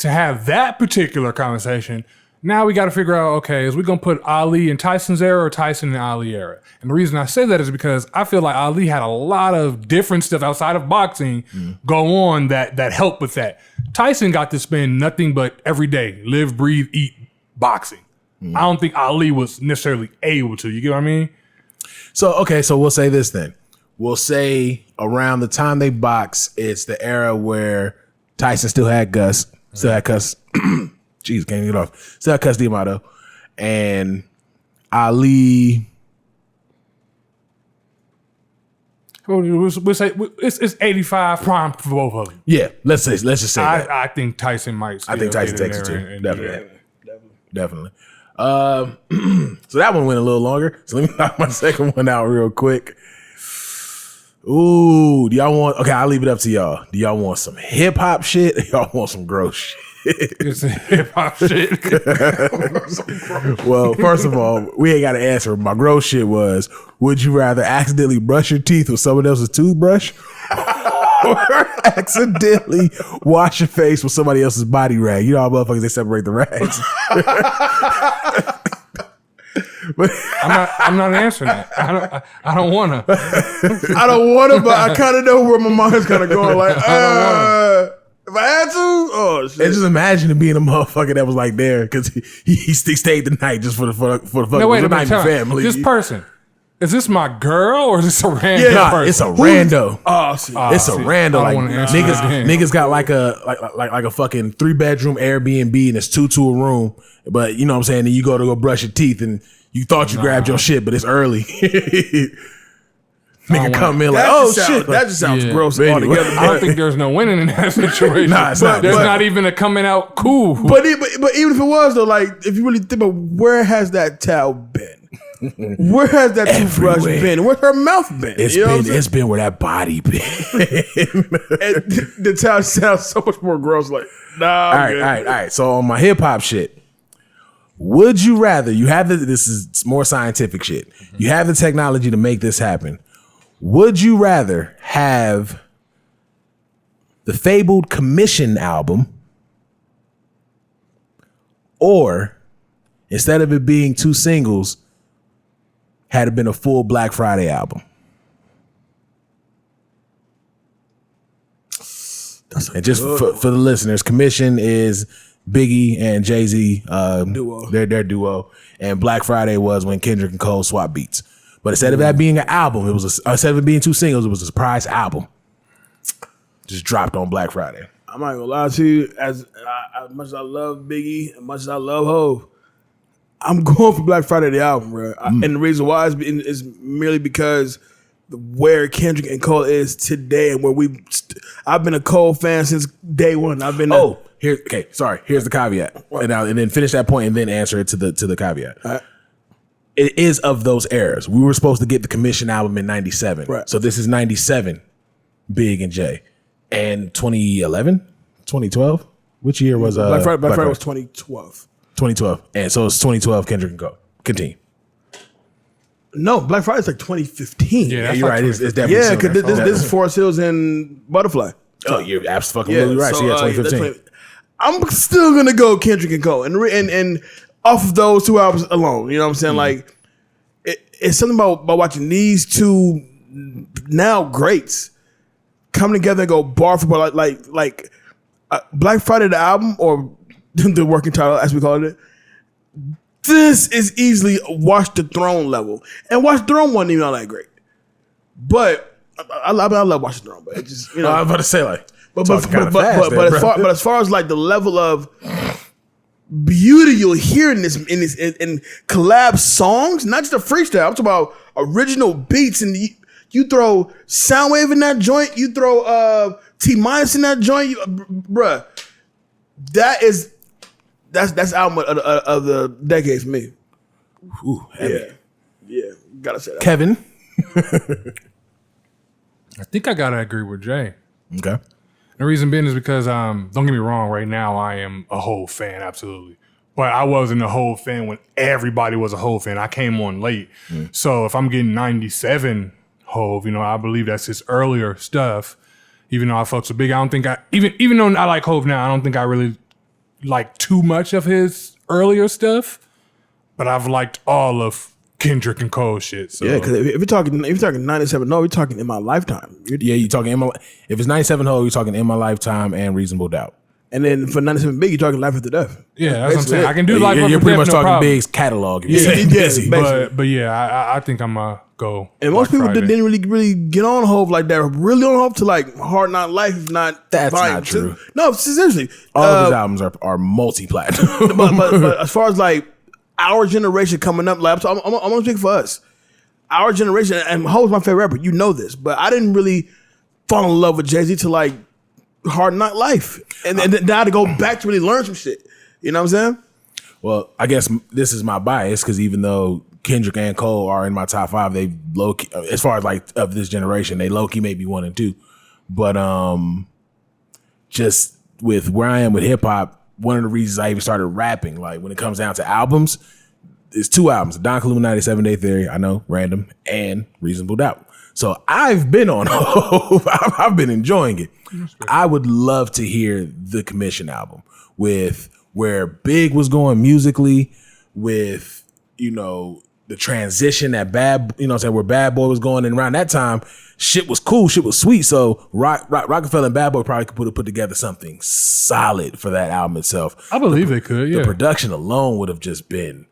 have that particular conversation, now we got to figure out, okay, is we going to put Ali in Tyson's era or Tyson in Ali era? And the reason I say that is because I feel like Ali had a lot of different stuff outside of boxing go on that helped with that. Tyson got to spend nothing but every day, live, breathe, eat boxing. I don't think Ali was necessarily able to. You get what I mean? So, okay, so we'll say this then. We'll say around the time they box, it's the era where Tyson still had Gus, still had Cus. Jeez, can't get it off. Still had Cus D'Amato. And Ali. We'll say it's 85 prime for both of them. Yeah, let's just say that. I think Tyson might. I think Tyson takes it too. and Definitely. So that one went a little longer. So let me knock my second one out real quick. Ooh, do y'all want? Okay, I'll leave it up to y'all. Do y'all want some hip hop shit? Or y'all want some gross shit? It's hip hop shit. Well, first of all, we ain't got to answer. My gross shit was: would you rather accidentally brush your teeth with someone else's toothbrush, or accidentally wash your face with somebody else's body rag? You know how motherfuckers they separate the rags. I'm not answering that. I don't want to. I don't want to, but I kind of know where my mind's kind of going. Like, if I had to, oh shit. And just imagine being a motherfucker that was like there because he stayed the night just for the fuck. No, wait a minute, family. This person. Is this my girl or is this a random person? It's a rando. It's a rando. I Like don't wanna answer niggas got like a fucking 3-bedroom Airbnb and it's 2 to a room. But you know what I'm saying? Then you go brush your teeth and you thought you grabbed your shit, but it's early. Nigga come in like, shit. That just sounds gross Anyway. altogether. I don't think there's no winning in that situation. Nah, it's not. There's not even a coming out cool. But even if it was though, like if you really think about where has that towel been? Where has that toothbrush been? Where's her mouth been? It's been where that body been. And the towel sounds so much more gross. Like, nah. All right. So on my hip hop shit, would you rather this is more scientific shit. You have the technology to make this happen. Would you rather have the fabled Commission album, or instead of it being 2 singles, had it been a full Black Friday album? And just for the listeners, Commission is Biggie and Jay-Z duo. Their duo. And Black Friday was when Kendrick and Cole swapped beats. But instead of that being an album, instead of it being 2 singles, it was a surprise album. Just dropped on Black Friday. I'm not gonna lie to you. As much as I love Biggie, as much as I love Hov, I'm going for Black Friday the album, bro. And the reason why is merely because where Kendrick and Cole is today, and where I've been a Cole fan since day one. I've been here's the caveat, and then finish that point and then answer it to the caveat. It is of those eras. We were supposed to get the Commission album in 97. Right. So this is 97, Big and Jay. And 2011? 2012? Which year was Black Friday was 2012. 2012. And so it's 2012 Kendrick and Cole. Continue. No, Black Friday's like 2015. Yeah, you're right. It's definitely Yeah, because this is Forest Hills and Butterfly. Oh, you're absolutely right. So yeah, 2015. I'm still gonna go Kendrick and Cole, and off of those 2 albums alone, you know what I'm saying? Like, it's something about watching these 2 now greats come together and go bar for bar, like Black Friday the album, or the working title as we call it. This is easily Watch the Throne level, and Watch the Throne wasn't even all that great, but I love Watch the Throne. But it just, you know, I was about to say like, but as far as like the level of beauty you'll hear in collab songs, not just a freestyle. I'm talking about original beats, and you throw Soundwave in that joint, you throw T-Minus in that joint, bruh. That's album of the decade for me. Ooh, Yeah, gotta say that. Kevin. I think I gotta agree with Jay. Okay. The reason being is because don't get me wrong, right now I am a whole fan, absolutely. but I wasn't a Hov fan when everybody was a Hov fan. I came on late. So if I'm getting 97 Hov, I believe that's his earlier stuff. Even though I fucks with Big, I don't think even though I like Hov now, I don't think I really like too much of his earlier stuff. But I've liked all of Kendrick and Cole shit. So. Yeah, because if you're talking 97, no, we're talking in my lifetime. You're talking if it's 97 Hov, you're talking in my lifetime and Reasonable Doubt. And then for 97 Big, you're talking Life After Death. Yeah, that's what I'm saying. it. I can do Life After Death. You're pretty much no talking problem. Big's catalog. Yeah, But yeah, I think I'm gonna go. and most Black people Friday. didn't really get on Hov like that. Really on Hov to like Hard Knock Life, if not. That's Volume not 2. true. No, seriously. All of his albums are multi-platinum. but as far as like our generation coming up, like I'm gonna speak for us. Our generation, and Hov's my favorite rapper. You know this, but I didn't really fall in love with Jay-Z till like Hard Knock Life, and then I had to go back to really learn some shit. You know what I'm saying? Well, I guess this is my bias because even though Kendrick and Cole are in my top 5, they low key, as far as like of this generation, they low key maybe 1 and 2. But just with where I am with hip hop, one of the reasons I even started rapping, like when it comes down to albums, it's 2 albums: Don Illuminati, 7 Day Theory, I know, random, and Reasonable Doubt. So I've been on Hov. I've been enjoying it. I would love to hear the Commission album with where Big was going musically, with the transition that where Bad Boy was going, and around that time, shit was cool, shit was sweet. So Rockefeller and Bad Boy probably could put together something solid for that album itself. I believe they could. Yeah, The production alone would have just been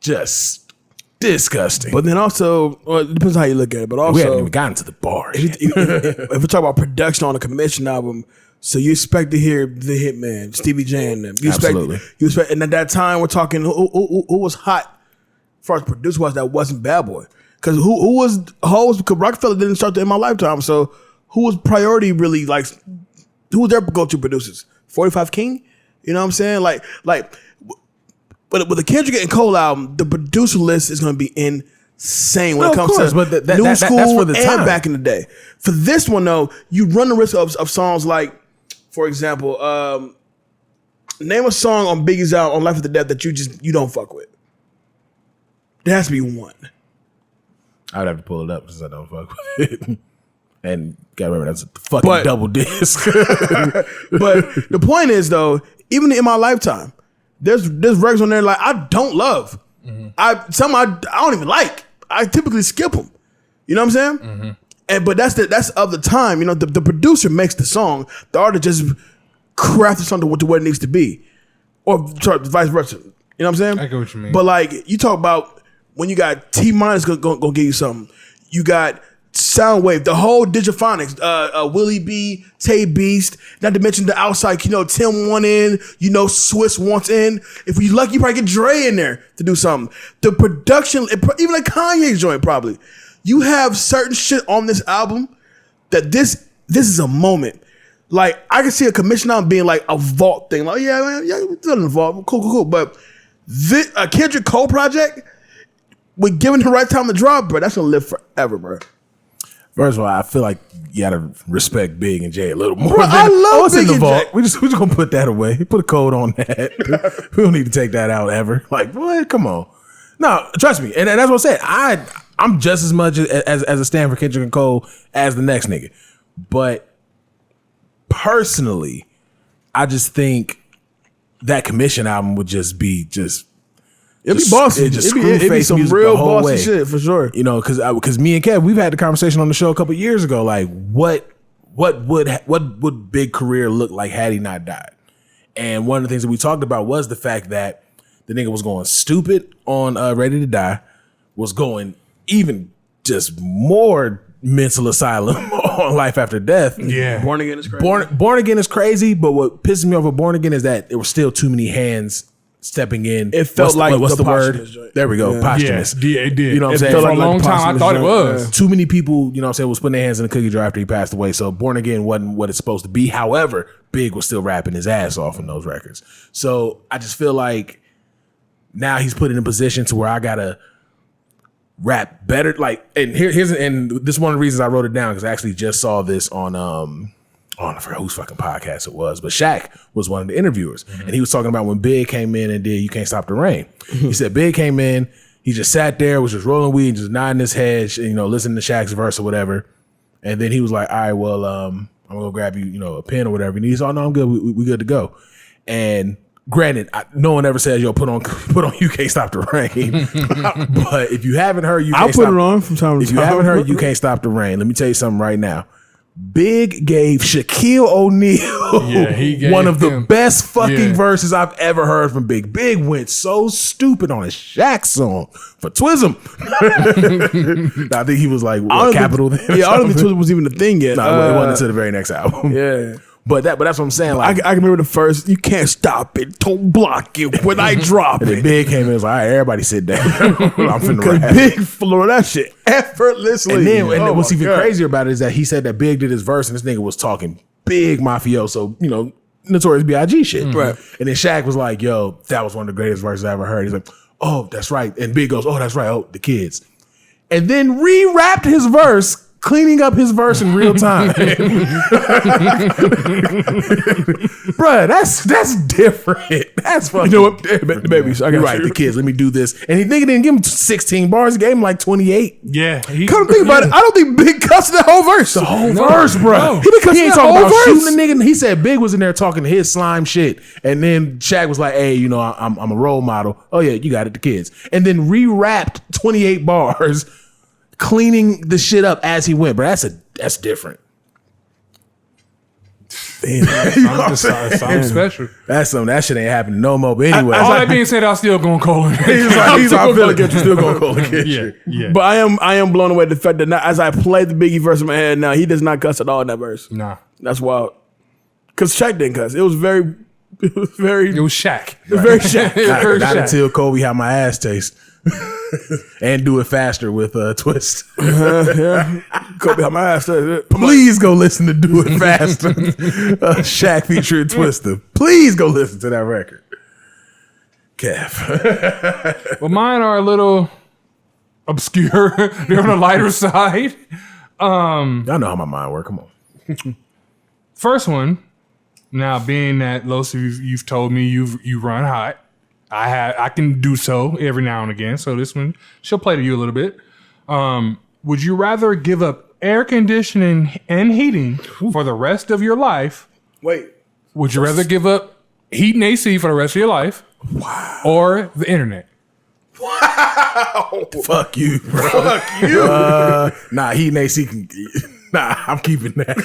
disgusting. But then also, well, it depends how you look at it. But also, we haven't even gotten to the bars. if we talk about production on a Commission album, so you expect to hear the Hitman, Stevie J, and them. Absolutely. You expect, and at that time, we're talking who was hot as far as producer was that wasn't Bad Boy. Because who was Hov's? Because Rockefeller didn't start in my lifetime. So who was priority really like? Who was their go-to producers? 45 King. You know what I'm saying? But with the Kendrick and Cole album, the producer list is going to be insane when it comes to new school that's for the and time. back in the day. For this one, though, you run the risk of songs like, for example, name a song on Biggie's album on Life After Death that you don't fuck with. There has to be one. I would have to pull it up since I don't fuck with it. And gotta remember that's a fucking double disc. But the point is, though, even in my lifetime, there's records on there like I don't love. Some I don't even like. I typically skip them. You know what I'm saying? And but that's of the time. The producer makes the song. The artist just crafted something to what it needs to be, or vice versa. You know what I'm saying? I get what you mean. But like you talk about when you got T-Minus gonna give you something. You got Soundwave, the whole Digiphonics, Willie B, Tay Beast, not to mention the outside, Tim want in, Swiss wants in. If you lucky, you probably get Dre in there to do something. The production, even like Kanye's joint probably. You have certain shit on this album that this is a moment. Like, I can see a Commission album being like a vault thing. Like, yeah, man, yeah, it's not a vault. Cool. But a Kendrick Cole project, with given the right time to drop, bro, that's gonna live forever, bro. First of all, I feel like you gotta respect Big and Jay a little more. Bro, I love what's Big in the and vault. Jay. We're just gonna put that away. Put a code on that. We don't need to take that out ever. Like, what? Come on. No, trust me. And that's what I said. I'm just as much as a stand for Kendrick and Cole as the next nigga. But personally, I just think that Commission album would just be It'd be bossy. It'd be some real bossy shit for sure. Because me and Kev, we've had the conversation on the show a couple years ago. Like, what would Big career look like had he not died? And one of the things that we talked about was the fact that the nigga was going stupid on Ready to Die, was going even just more mental asylum on Life After Death. Yeah, Born Again is crazy. Born Again is crazy, but what pisses me off with Born Again is that there were still too many hands stepping in. It felt what's the word? posthumous joint. There we go. Yeah. Posthumous. Yeah, it did. You know what I'm saying? For Felt a long time, I thought it was. Too many people, was putting their hands in the cookie jar after he passed away. So Born Again wasn't what it's supposed to be. However, Big was still rapping his ass off on those records. So I just feel like now he's put in a position to where I gotta rap better. Like, and this is one of the reasons I wrote it down, because I actually just saw this on I forgot whose fucking podcast it was, but Shaq was one of the interviewers. And he was talking about when Big came in and did You Can't Stop the Rain. He said Big came in, he just sat there, was just rolling weed, just nodding his head, listening to Shaq's verse or whatever. And then he was like, all right, well, I'm going to grab you, a pen or whatever. And he's like, oh, no, I'm good. We good to go. And granted, no one ever says, yo, put on You Can't Stop the Rain. But if you haven't heard I'll put it on from time to time. If you haven't heard You Can't Stop the Rain, let me tell you something right now. Big gave Shaquille O'Neal one of the best fucking verses I've ever heard from Big. Big went so stupid on a Shaq song for Twism. I think he was like Capital. I don't think Twism was even a thing yet. No, it wasn't until the very next album. Yeah. But that's what I'm saying. Like, I can remember the first, you can't stop it, don't block it when I drop and it. Then Big came in and was like, all right, everybody sit down. I'm finna rap. Big floor that shit effortlessly. And then what's even crazier about it is that he said that Big did his verse and this nigga was talking big mafioso, Notorious B.I.G. shit. Right. And then Shaq was like, yo, that was one of the greatest verses I ever heard. He's like, oh, that's right. And Big goes, oh, that's right. Oh, the kids. And then re-rapped his verse, cleaning up his verse in real time. Bruh, that's different. That's fucking the babies. I got right, the kids. Let me do this. And he nigga didn't give him 16 bars. He gave him like 28. Yeah. Come think about it. I don't think Big cussed the whole verse. The whole verse, bruh. No. He ain't the talking whole about verse. shooting the nigga. He said Big was in there talking his slime shit. And then Shaq was like, hey, I'm a role model. Oh yeah, you got it, the kids. And then re-rapped 28 bars, cleaning the shit up as he went. But that's different. Damn, something special. That's something that shit ain't happening no more. But anyway, all that being said, I'm still going Colin. he's like, I feel like you're still going Colin against you. Yeah. But I am blown away at the fact that now, as I play the Biggie verse in my head now, he does not cuss at all in that verse. Nah, that's wild. Because Shaq didn't cuss. It was very. It was Shaq. It was very Shaq. Not until Kobe had my ass taste. And do it faster with Twist. Yeah. Kobe had my ass taste. Please go listen to Do It Faster. Shaq featuring Twister. Please go listen to that record. Kev. Well, mine are a little obscure. They're on the lighter side. Y'all know how my mind works. Come on. First one. Now, being that Los, you've told me you run hot. I can do so every now and again. So this one, she'll play to you a little bit. Would you rather give up air conditioning and heating for the rest of your life? Wait. Would you rather give up heat and AC for the rest of your life? Wow. Or the internet? Wow. Fuck you, bro. Fuck you. Nah, heat and AC can... Nah, I'm keeping that.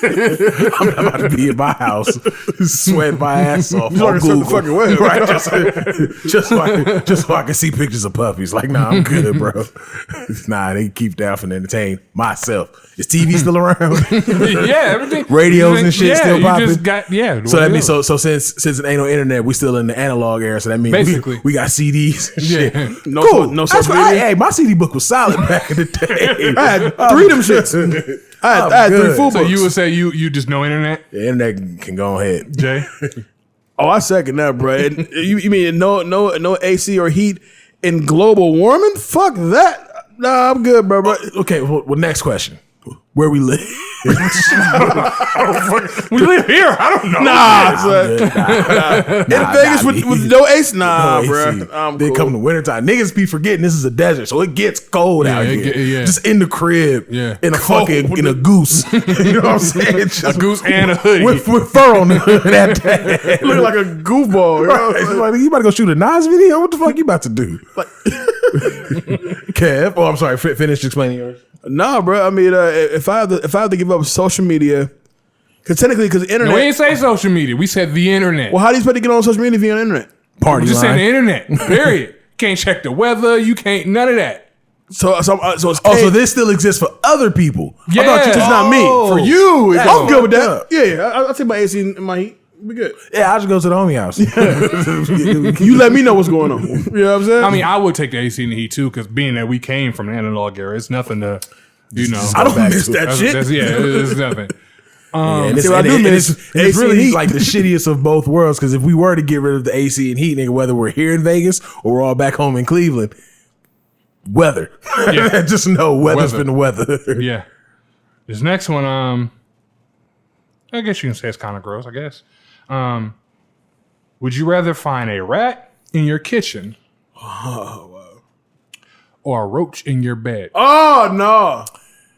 I'm not about to be in my house sweating my ass off on Google. Fucking way, right? Just so I can see pictures of puppies. Like, nah, I'm good, bro. Nah, they keep that for entertain myself. Is TV still around? Yeah, everything. Radios and shit still popping. You just got, so that means so since it ain't no internet, we still in the analog era. So that means basically we got CDs. And shit. Yeah. No social media. Hey, my CD book was solid back in the day. I had 3 of them shits. I had 3 full books. So you would say you just know internet? The internet can go ahead. Jay? Oh, I second that, bro. You mean no AC or heat in global warming? Fuck that. Nah, I'm good, bro. Okay, well, next question. Where we live? We live here. I don't know. Nah. In Vegas with no AC? Nah, bro. They come to wintertime. Niggas be forgetting this is a desert, so it gets cold out here. Just in the crib, in a goose. You know what I'm saying? A goose and a hoodie. With fur on the hood at that. Looking like a goofball. Right. You about to go shoot a Noize video? What the fuck you about to do? Kev? Oh, I'm sorry. Finish explaining yours. Nah, bro. I mean, if I have to give up social media, because the internet. No, we didn't say social media. We said the internet. Well, how do you expect to get on social media via the internet? Party just line. saying the internet. Period. Can't check the weather. You can't none of that. So it's so this still exists for other people. Yeah. I thought it's not me. For you, I'm good with that. Yeah. I'll take my AC and my heat. We good. Yeah, I'll just go to the homie house. You let me know what's going on. You know what I'm saying? I mean, I would take the AC and the heat too, because being that we came from the analog era, it's nothing to, I don't miss that shit. It's nothing. It's really like the shittiest of both worlds, because if we were to get rid of the AC and heat, nigga, whether we're here in Vegas or we're all back home in Cleveland, weather. Yeah. Just know weather's been the weather. Yeah. This next one, I guess you can say it's kind of gross, I guess. Would you rather find a rat in your kitchen or a roach in your bed? Oh, no.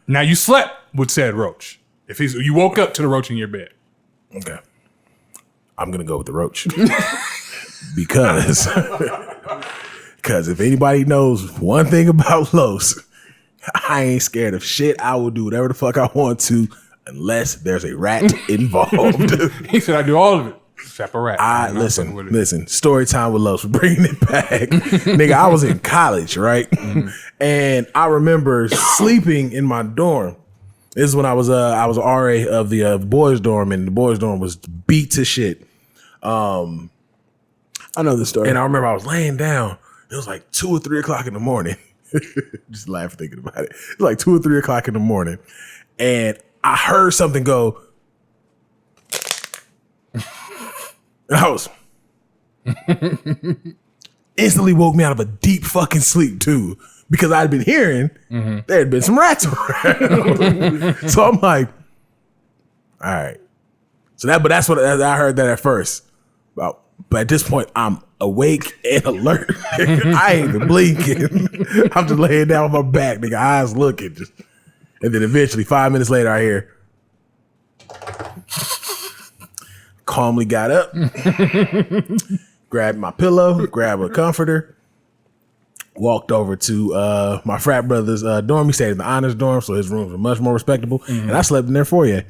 Now, you slept with said roach. You woke up to the roach in your bed. Okay. I'm going to go with the roach. Because if anybody knows one thing about Los, I ain't scared of shit. I will do whatever the fuck I want to unless there's a rat involved. He said I do all of it except a rat. Listen. Story time with Los. We're bringing it back. Nigga, I was in college, right? Mm-hmm. And I remember sleeping in my dorm. This is when I was an RA of the boys' dorm, and the boys' dorm was beat to shit. I know the story. And I remember I was laying down. It was like 2 or 3 o'clock in the morning. Just laugh thinking about it. It was like 2 or 3 o'clock in the morning. And I heard something go. And I was instantly woke me out of a deep fucking sleep too. Because I'd been hearing there had been some rats around. So I'm like, all right. So that's what I heard that at first. But at this point, I'm awake and alert. I ain't even blinking. I'm just laying down on my back, nigga, eyes looking. And then eventually, 5 minutes later, I hear. Calmly got up, grabbed my pillow, grabbed a comforter, walked over to my frat brother's dorm. He stayed in the honors dorm, so his rooms were much more respectable. And I slept in there for you.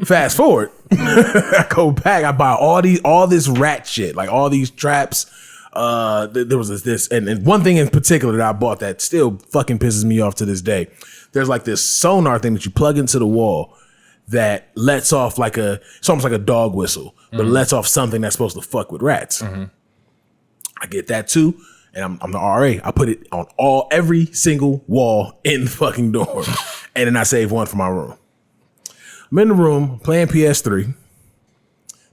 Fast forward, I go back. I buy all this rat shit, like all these traps. There was this, and one thing in particular that I bought that still fucking pisses me off to this day. There's like this sonar thing that you plug into the wall that lets off it's almost like a dog whistle, but it lets off something that's supposed to fuck with rats. I get that too. And I'm the RA. I put it on every single wall in the fucking dorm. And then I save one for my room. I'm in the room playing PS3.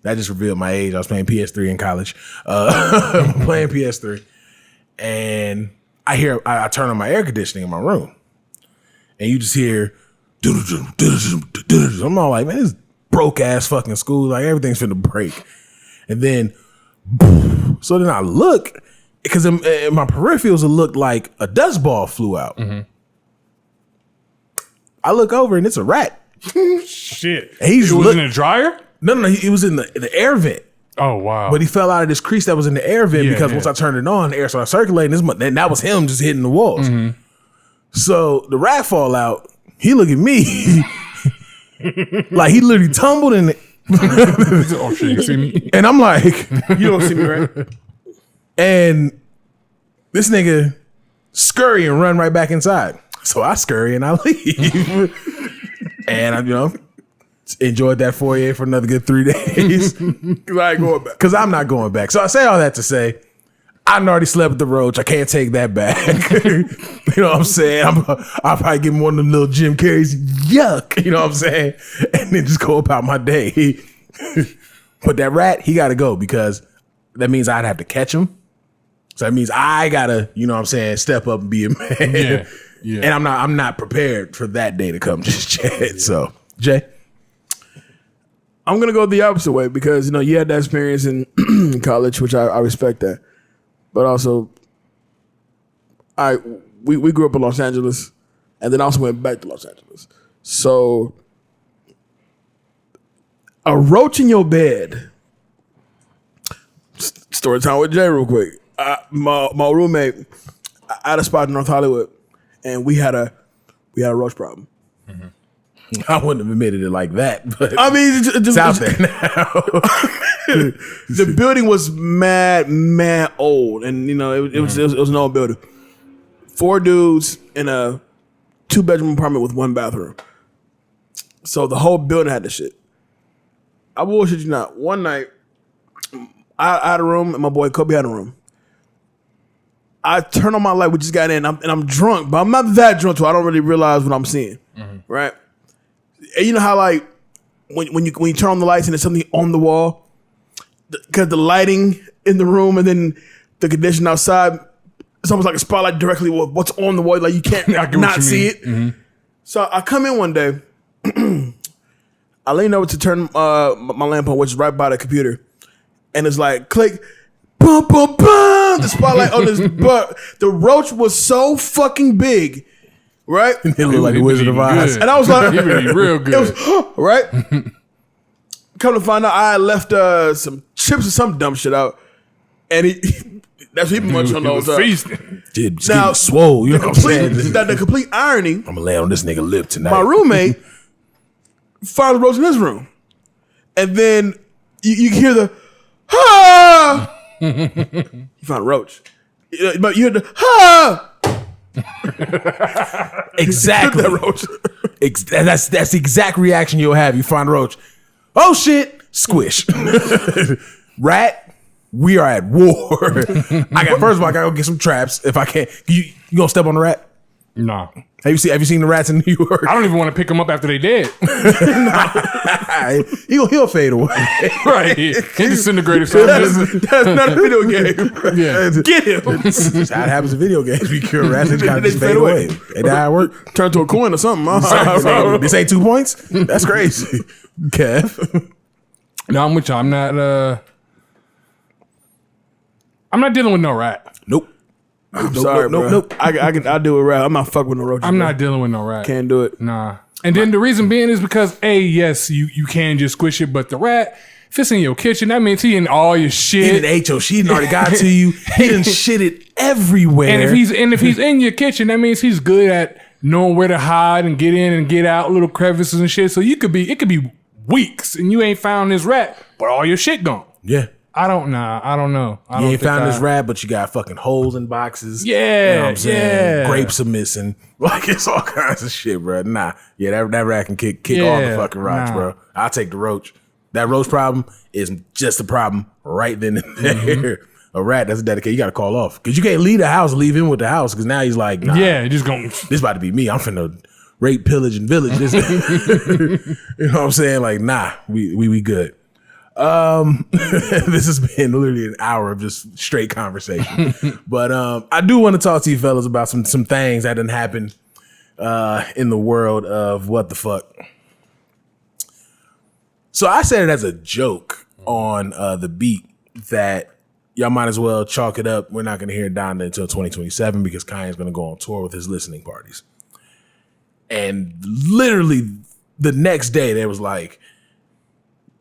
That just revealed my age. I was playing PS3 in college. Playing PS3. And I turn on my air conditioning in my room. And you just hear, I'm all like, man, this broke ass fucking school. Like everything's finna break. And then, so then I look, because in my peripherals, it looked like a dust ball flew out. I look over and it's a rat. Shit. And it was in a dryer? No, it was in the air vent. Oh, wow. But he fell out of this crease that was in the air vent because once I turned it on, the air started circulating. And that was him just hitting the walls. So the rat fall out. He look at me like he literally tumbled in it. Oh, shit, you see me? And I'm like, you don't see me, right? And this nigga scurry and run right back inside. So I scurry and I leave. And I, enjoyed that foyer for another good 3 days. Because I ain't going back. Because I'm not going back. So I say all that to say, I done already slept with the roach. I can't take that back. You know what I'm saying? I'll probably give him one of them little Jim Carrey's. Yuck. You know what I'm saying? And then just go about my day. But that rat, he got to go because that means I'd have to catch him. So that means I got to, you know what I'm saying, step up and be a man. Yeah. And I'm not prepared for that day to come just yet. Yeah. So, Jay? I'm going to go the opposite way because, you had that experience in college, which I respect that. But also, we grew up in Los Angeles and then also went back to Los Angeles. So, a roach in your bed. Story time with Jay real quick. My roommate, I had a spot in North Hollywood and we had a roach problem. I wouldn't have admitted it like that, but I mean, it's out there now. The building was mad old, and it was an old building. 4 dudes in a 2-bedroom apartment with 1 bathroom. So the whole building had this shit. I bullshit you not. One night, I had a room, and my boy Kobe had a room. I turn on my light. We just got in, and I'm drunk, but I'm not that drunk, so I don't really realize what I'm seeing. Right? And you know how when you turn on the lights and there's something on the wall, because the lighting in the room and then the condition outside, it's almost like a spotlight directly with what's on the wall. Like you can't not see it. So I come in one day I leaned over to turn my lamp on, which is right by the computer, and it's like click, boom, boom, boom. The spotlight on this, but the roach was so fucking big, right? It looked like the Wizard of Oz. And I was like, he really real good. it was, right? Come to find out, I had left some chips or some dumb shit out, and that's what he munched on those. Just Now, getting swole, you know what I'm saying? The complete irony. I'm gonna lay on this nigga lip tonight. My roommate found the roach in his room, and then you hear the ah. You found a roach, but you hear the ah. Exactly. That roach. That's the exact reaction you'll have. You find a roach. Oh shit! Squish. Rat. We are at war. First of all, I gotta go get some traps. If I can't, you gonna step on the rat? Nah. Have you seen the rats in New York? I don't even want to pick them up after they dead. He'll fade away. Right. He disintegrated. That's not a video game. Yeah. Get him. That's how it happens in video games. We cure rats, they just gotta They just fade fade away. away. Ain't that how it work? Turn to a coin or something. This ain't 2 points? That's crazy. Kev. No, I'm with you. I'm not dealing with no rat. Nope. I'm sorry, bro. I do it right. I'm not fucking with no roaches. I'm bro. not dealing with no rat. Can't do it. Nah. And then the reason being is because yes, you can just squish it, but the rat, if it's in your kitchen, that means he in all your He shit. done ate your shit and already got to you. He done shit it everywhere. And if he's in your kitchen, that means he's good at knowing where to hide and get in and get out, little crevices and shit. So it could be weeks and you ain't found this rat, but all your shit gone. Yeah. I don't know. You ain't found this rat, but you got fucking holes in boxes. Yeah, You know what I'm saying? yeah. Grapes are missing. Like, it's all kinds of shit, bro. Nah. Yeah, that rat can kick all the fucking rocks, bro. I'll take the roach. That roach problem is just a problem right then and there. Mm-hmm. A rat, that's a dedicated. You got to call off. Because you can't leave the house, leave him with the house. Because now he's like, nah. Yeah, just going. This about to be me. I'm finna rape, pillage, and village. This, you know what I'm saying? Like, nah, we good. This has been literally an hour of just straight conversation. But I do want to talk to you fellas about some things that didn't happen in the world of what the fuck. So I said it as a joke on the beat that y'all might as well chalk it up. We're not going to hear Donda until 2027 because Kanye's going to go on tour with his listening parties. And literally the next day they was like,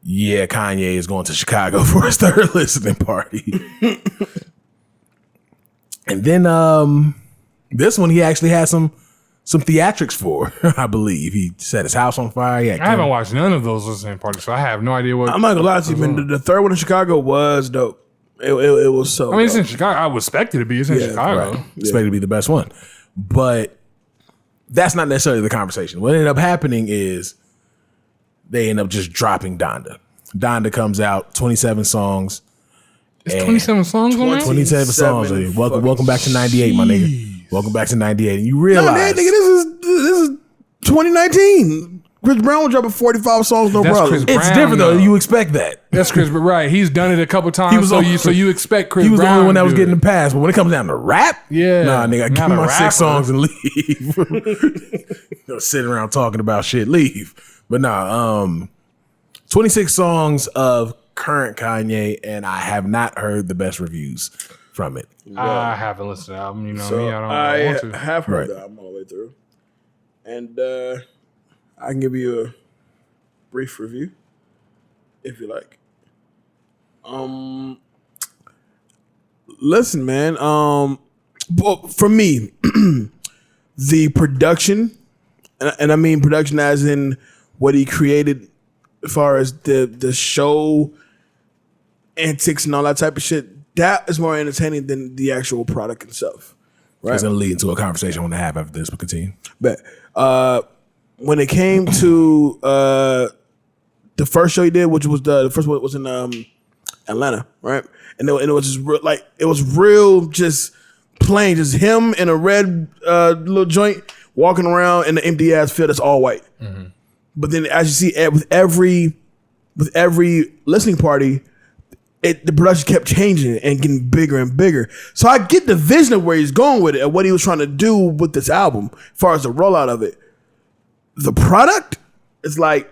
yeah, Kanye is going to Chicago for his third listening party. And then this one he actually had some theatrics for, I believe. He set his house on fire. I haven't watched none of those listening parties, so I have no idea what. I'm not gonna lie to you, man. The third one in Chicago was dope. It was so. I mean, it's dope. in Chicago. I would expect it to be. It's in Chicago. Right. Expected to be the best one. But that's not necessarily the conversation. What ended up happening is they end up just dropping Donda. Donda comes out, 27 songs. It's 27 songs on there? 27 songs. Welcome back to 98, my nigga. Welcome back to 98. And you realize... No, man, nigga, this is 2019. Chris Brown was dropping 45 songs, no That's problem. Chris It's Brown, different, though. though. You expect that. That's Chris, but right. He's done it a couple times, He was so you expect Chris Brown. He was the only one that was to do getting it. the pass. But when it comes down to rap, Yeah. nah, nigga, give Not me a my rapper. 6 songs and leave. Don't sit around talking about shit. Leave. But nah, 26 songs of current Kanye, and I have not heard the best reviews from it. I haven't listened to the album. You know So me. I don't want to. have heard Right. the album all the way through. And I can give you a brief review if you like. Listen, man. Well, for me, the production, and I mean production as in what he created as far as the show antics and all that type of shit, that is more entertaining than the actual product itself. Right. It's going to lead into a conversation I want to have after this, but continue. But when it came to the first show he did, which was the first one was in Atlanta, right? And it was just real, like it was real, just plain, just him in a red little joint walking around in the empty ass field that's all white. Mm-hmm. But then, as you see, with every listening party, the production kept changing and getting bigger and bigger. So I get the vision of where he's going with it and what he was trying to do with this album, as far as the rollout of it. The product is like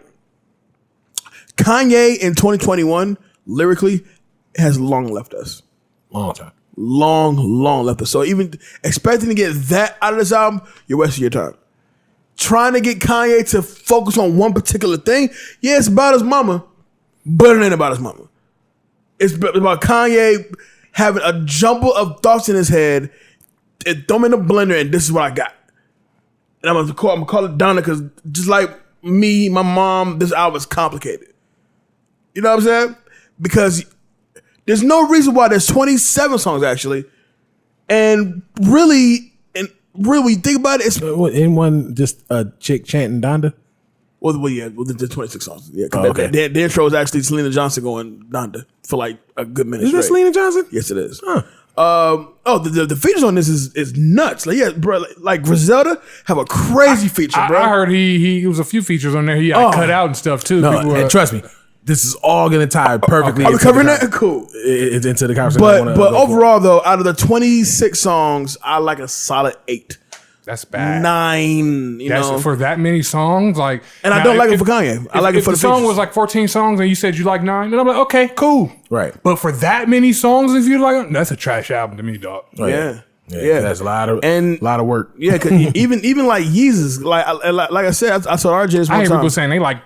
Kanye in 2021 lyrically has long left us. Long time. Long left us. So even expecting to get that out of this album, you're wasting your time. Trying to get Kanye to focus on one particular thing, yeah, it's about his mama, but it ain't about his mama. It's about Kanye having a jumble of thoughts in his head, and throw them in a blender, and this is what I got. And I'm gonna call it Donda because just like me, my mom, this album is complicated. You know what I'm saying? Because there's no reason why there's 27 songs actually, and really, when you think about it, it's anyone just a chick chanting Donda. well, the 26 songs. Yeah, okay. The intro is actually Selena Johnson going Donda for like a good minute. Is that straight. Selena Johnson? Yes, it is. Huh. The features on this is nuts. Like, yeah, bro, like Griselda have a crazy feature, bro. I heard he was a few features on there. He got cut out and stuff too. No, People and trust me, this is all going to tie perfectly. Are we covering that? Cool. It's into the conversation. But overall, though, out of the 26 songs, I like a solid 8. That's bad. 9, you know. For that many songs, like, And I don't like it for Kanye. I like it for the song features. was like 14 songs and you said you like 9, then I'm like, okay, cool. Right. But for that many songs, if you like, that's a trash album to me, dog. Oh, Yeah. That's a lot of work. Yeah, because even like Yeezus, like I said, I saw RJ this I one hear time. people saying they like,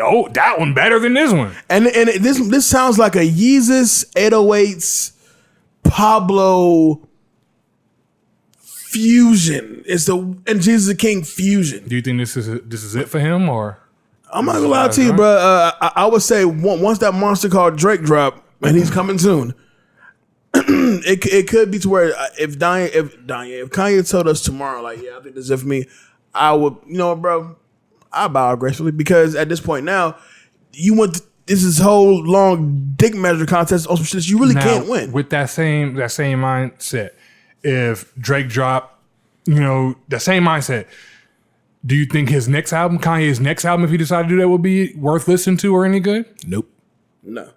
oh, that one better than this one. And this sounds like a Yeezus 808s Pablo fusion. It's the and Jesus the King fusion. Do you think this is it for him, or? I'm not gonna lie to you, bro. I would say once that monster called Drake drop, and he's coming soon, it could be to where if Kanye told us tomorrow, like, yeah, I think this is it for me, I would, you know what, bro, I bow gracefully because at this point now, you want this is whole long dick measure contest on some shit that you really can't win. With that same mindset, if Drake dropped, the same mindset, do you think his next album, Kanye's next album, if he decided to do that, would be worth listening to or any good? Nope. No.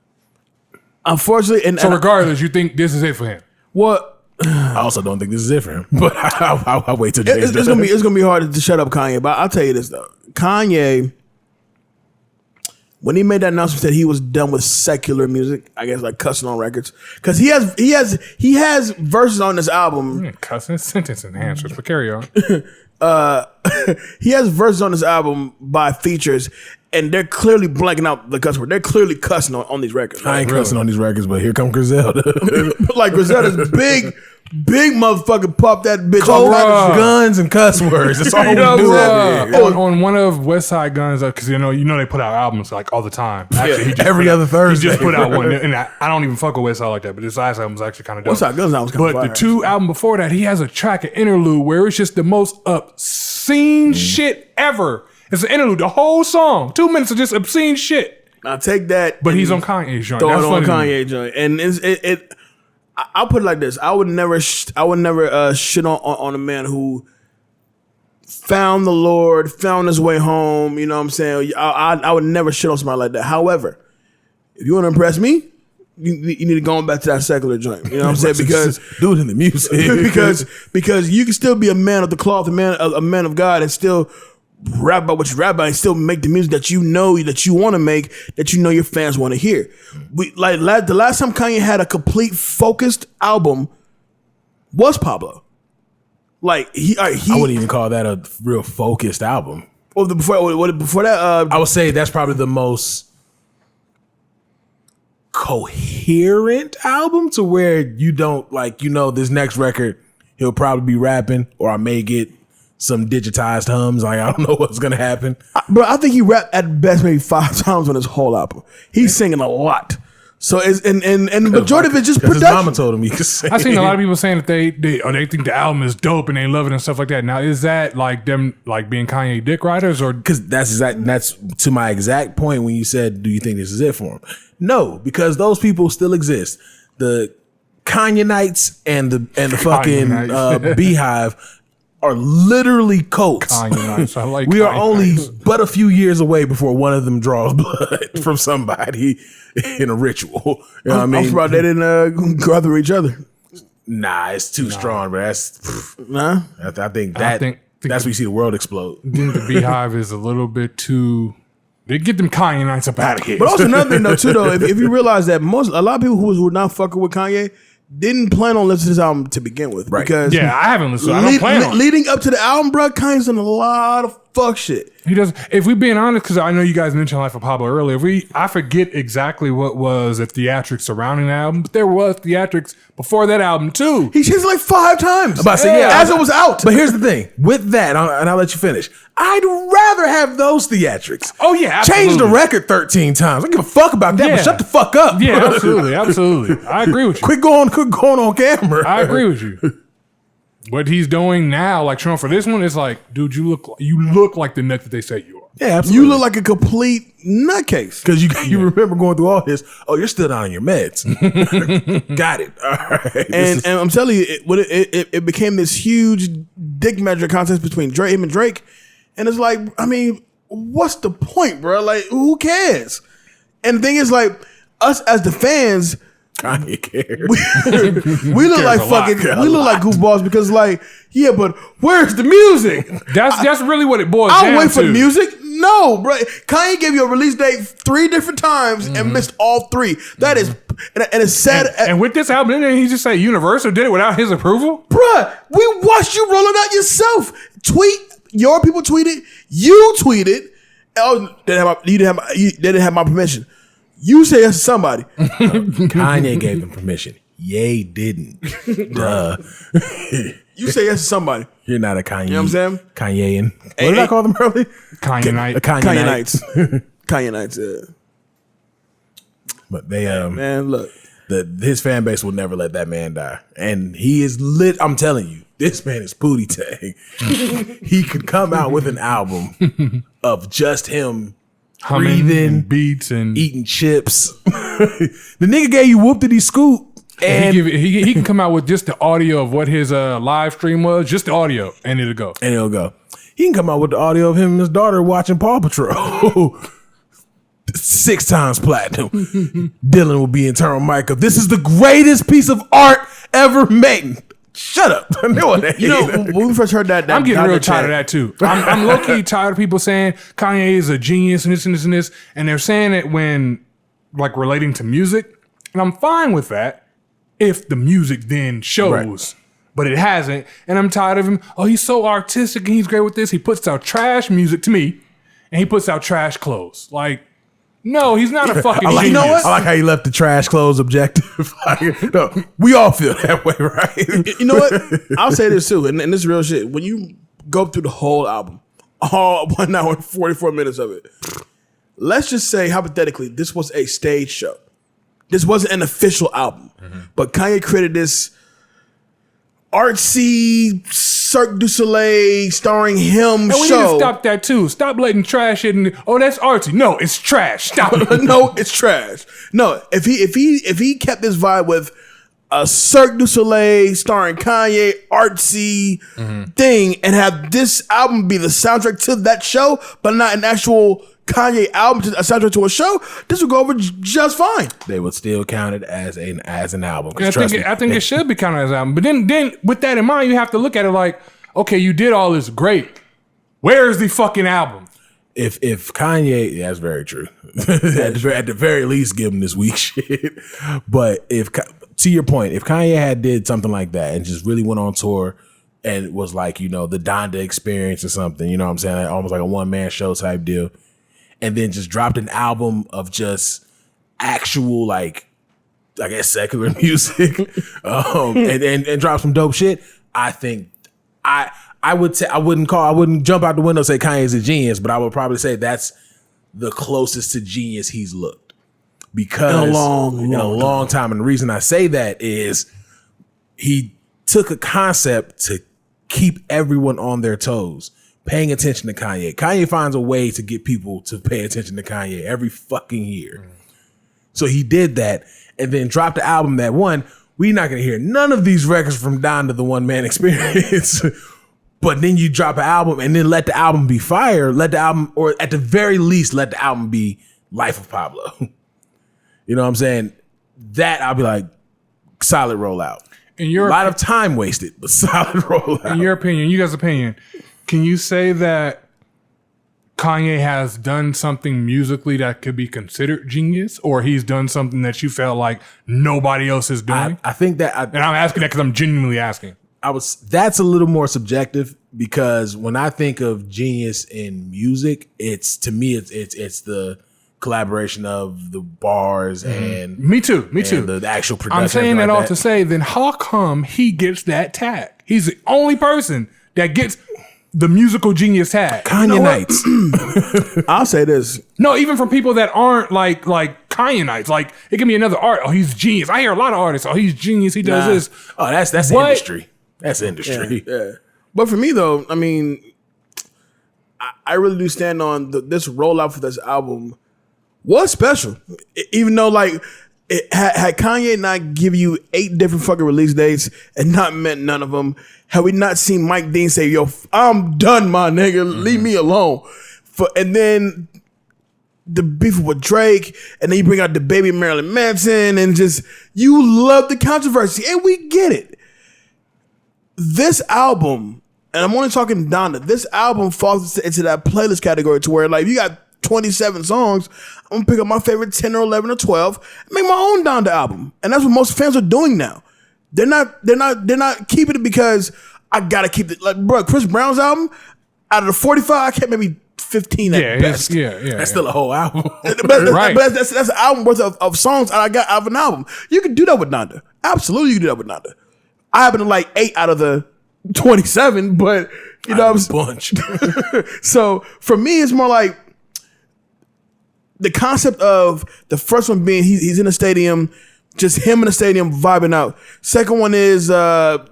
Unfortunately, So regardless, you think this is it for him? What? I also don't think this is it for him. But I'll wait till Jay's It's gonna be hard to shut up Kanye. But I'll tell you this though, Kanye, when he made that announcement that he was done with secular music, I guess like cussing on records, because he has verses on this album. Cussing sentence enhancers, but carry on. He has verses on this album by features, and they're clearly blanking out the cuss word. They're clearly cussing on these records. I ain't cussing on these records, but here come Griselda. Like Griselda's big motherfucker pop that bitch Cold off. guns and cuss words. That's all we know, do bro. over here. On one of West Side Guns, because you know they put out albums like all the time. Actually, he just Every other Thursday. He just put out one, and I don't even fuck with West Side like that. But this last album was actually kind of dope. West Side Guns album's kinda But the fire. two album before that, he has a track, an interlude, where it's just the most obscene shit ever. It's an interlude, the whole song, 2 minutes of just obscene shit. Now take that, But he's on Kanye's joint. throw That's it on funny to me. Kanye joint, and I'll put it like this: I would never shit on a man who found the Lord, found his way home. You know what I'm saying? I would never shit on somebody like that. However, if you want to impress me, you need to go on back to that secular joint. You know what I'm saying? Because do it in the music. because you can still be a man of the cloth, a man of God, and still rap about what you rap about, and still make the music that you know that you want to make, that you know your fans want to hear. The last time Kanye had a complete focused album was Pablo. Like I wouldn't even call that a real focused album. Before that, I would say that's probably the most coherent album to where you don't this next record he'll probably be rapping, or I may get some digitized hums. Like, I don't know what's gonna happen. But I think he rapped at best maybe 5 times on his whole album. He's singing a lot. So and the majority of it just His production. mama told him he could sing. I've seen a lot of people saying that they think the album is dope and they love it and stuff like that. Now, is that like them like being Kanye dick riders, or Because that's to my exact point when you said, do you think this is it for him? No, because those people still exist. The Kanyenytes and the fucking Kanyenytes. Beehive are literally cults. Kanyenytes? I like We are only Kanyenytes. but a few years away before one of them draws blood from somebody in a ritual. You know what I I'm mean? surprised they didn't go after each other. Nah, it's too strong, but that's. Nah. I think I think that's where you see the world explode. I think the Beehive is a little bit too They get them Kanyenytes up out of here. But also another thing though, too though, if you realize that a lot of people who were not fucking with Kanye didn't plan on listening to this album to begin with, Right. Because yeah, I haven't listened. I don't plan on it. leading up to the album, bro, Kanye's done a lot of fuck shit. He does. If we being honest, because I know you guys mentioned Life of Pablo earlier. I forget exactly what was the theatrics surrounding the album, but there was theatrics before that album too. He changed it like 5 times. I'm about to say, yeah, as it was out. But here's the thing. With that, and I'll let you finish, I'd rather have those theatrics. Oh yeah, Change the absolutely. record 13 times. I don't give a fuck about that, Yeah. but shut the fuck up. Yeah, absolutely. I agree with you. Quit going on camera. I agree with you. What he's doing now, like showing for this one, is like, dude, you look like the nut that they say you are. Yeah, absolutely. You look like a complete nutcase. Because you remember going through all this. Oh, you're still down on your meds. Got it. All right. And I'm telling you, it became this huge dick measure contest between him and Drake. And it's like, I mean, what's the point, bro? Like, who cares? And the thing is, like, us as the fans, Kanye cares. we look like fucking, we look like goofballs because, like, yeah, but where's the music? That's really what it boils down to. I'll wait for the music. No, bro. Kanye gave you a release date 3 different times and missed all 3. That is, and it's sad. And with this album, didn't he just say Universal did it without his approval? Bruh, we watched you roll it out yourself. Your people tweeted, you tweeted. Oh, they didn't have my permission. You say yes to somebody. Kanye gave them permission. Ye didn't. Duh. You say yes to somebody. You're not a Kanye. You know what I'm saying? Kanyean. What did I call them earlier? Kanyenyte. Kanyenytes. Kanyenytes, yeah. But they Man, look. his fan base will never let that man die. And he is lit. I'm telling you, this man is Pootie Tang. He could come out with an album of just him Humming breathing, and beats and eating chips. The nigga gave you whoop-diddy scoop. And he can come out with just the audio of what his live stream was, just the audio, and it'll go. He can come out with the audio of him and his daughter watching Paw Patrol. 6 times platinum. Dylan will be in turn mic of, this is the greatest piece of art ever made. Shut up. You know, when we first heard that I'm getting Donda real chant, tired of that too. I'm low-key tired of people saying Kanye is a genius and this and this and this, and they're saying it when like relating to music, and I'm fine with that if the music then shows. Right. But it hasn't, and I'm tired of him. Oh, he's so artistic and he's great with this. He puts out trash music to me, and he puts out trash clothes. Like, no, he's not a fucking genius. You know what? I like how you left the trash clothes objective. No, we all feel that way, right? You know what? I'll say this too, and this is real shit. When you go through the whole album, all 1 hour and 44 minutes of it, let's just say hypothetically, this was a stage show. This wasn't an official album, but Kanye created this artsy Cirque du Soleil starring him and we show. need to stop that too. Stop letting trash in. Oh, that's artsy. No, it's trash. Stop it. No, it's trash. No, if he kept this vibe with a Cirque du Soleil starring Kanye artsy thing and have this album be the soundtrack to that show, but not an actual Kanye album, a soundtrack to a show, this would go over just fine. They would still count it as an album. I think it should be counted as an album. But then with that in mind, you have to look at it like, okay, you did all this great. Where's the fucking album? If Kanye, yeah, that's very true. At the very least, give him this weak shit. But to your point, if Kanye had did something like that and just really went on tour and it was like, you know, the Donda experience or something, you know what I'm saying? Like, almost like a one-man show type deal. And then just dropped an album of just actual, like, I guess, secular music, and dropped some dope shit. I think I would say I wouldn't jump out the window and say Kanye's a genius, but I would probably say that's the closest to genius he's looked. Because in a long time. And the reason I say that is he took a concept to keep everyone on their toes. Paying attention to Kanye. Kanye finds a way to get people to pay attention to Kanye every fucking year. So he did that and then dropped the album that one. We're not going to hear none of these records from Donda, the one man experience. But then you drop an album and then let the album be fire. Let the album, or at the very least, let the album be Life of Pablo. You know what I'm saying? That I'll be like, solid rollout. A lot of time wasted, but solid rollout. In your opinion, you guys' opinion, can you say that Kanye has done something musically that could be considered genius, or he's done something that you felt like nobody else is doing? I think that, and I'm asking that because I'm genuinely asking. That's a little more subjective, because when I think of genius in music, it's the collaboration of the bars and me too. the actual production. I'm saying that all to say, then how come he gets that tag? He's the only person that gets the musical genius tag. Kanyenytes. I'll say this. No, even from people that aren't like Kanyenytes. Like, it can be another art. Oh, he's genius. I hear a lot of artists. Oh, he's genius. He does this. Oh, that's industry. That's industry. Yeah. But for me though, I mean, I really do stand on this rollout for this album was special. Even though like had Kanye not give you 8 different fucking release dates and not meant none of them, had we not seen Mike Dean say, "Yo, I'm done, my nigga, leave me alone," and then the beef with Drake, and then you bring out the baby Marilyn Manson, and just you love the controversy, and we get it. This album, and I'm only talking Donda, this album falls into that playlist category to where like you got 27 songs, I'm gonna pick up my favorite 10 or 11 or 12 and make my own Donda album. And that's what most fans are doing now. They're not keeping it because I gotta keep it. Like, bro, Chris Brown's album, out of the 45, I kept maybe 15 at best. That's still a whole album. Right. But that's an album worth of songs I got out of an album. You can do that with Donda. Absolutely, you can do that with Donda. I happen to like 8 out of the 27, but you know, a bunch. So for me, it's more like the concept of the first one being he's in a stadium, just him in the stadium vibing out. Second one is the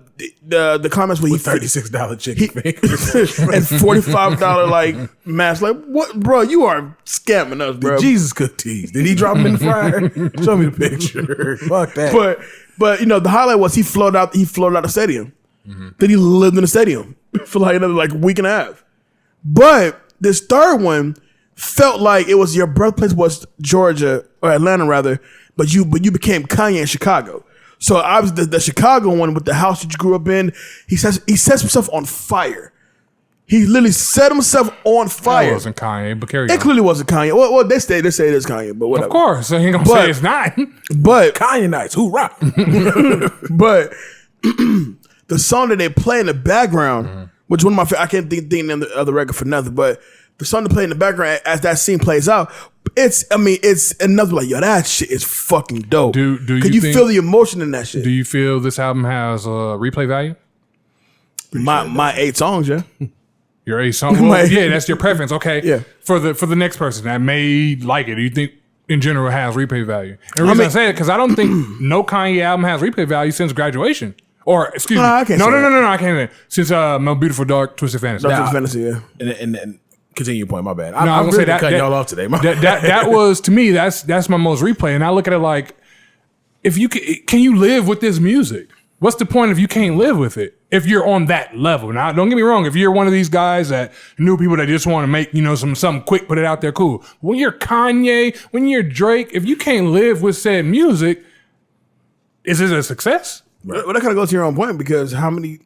comments where with he $36 chicken fingers and $45 like mask. Like, what, bro? You are scamming us, bro. Jesus cookies. Did he drop them in the fryer? Show me the picture. Fuck that. But you know, the highlight was he floated out the stadium. Mm-hmm. Then he lived in the stadium for like another like week and a half. But this third one felt like it was your birthplace was Georgia or Atlanta rather, but you became Kanye in Chicago. So obviously the Chicago one with the house that you grew up in, he sets himself on fire. He literally set himself on fire. That wasn't Kanye, but carry on. It clearly wasn't Kanye. Well, they say it is Kanye, but whatever. Of course, I ain't gonna say it's not. But Kanyenytes, hoorah. But the song that they play in the background, which one of my favorite, I can't think of the record for nothing, but the song they play in the background as that scene plays out, it's another like, yo, that shit is fucking dope. Could you feel the emotion in that shit? Do you feel this album has replay value? My 8 songs, yeah. Your 8 songs? Well, yeah, that's your preference. Okay. Yeah. For the next person that may like it, do you think in general it has replay value? And the reason I say it, because I don't think no Kanye album has replay value since Graduation. Or, excuse me. I can't say that. No, I can't. Since My Beautiful Dark Twisted Fantasy. Twisted Fantasy, yeah. And continue your point, my bad. No, I'm really gonna say cutting y'all off today. That was, to me, that's my most replay. And I look at it like, if you can you live with this music? What's the point if you can't live with it? If you're on that level. Now, don't get me wrong. If you're one of these guys that knew people that just want to make, something quick, put it out there, cool. When you're Kanye, when you're Drake, if you can't live with said music, is it a success? Right. Well, that kind of goes to your own point, because how many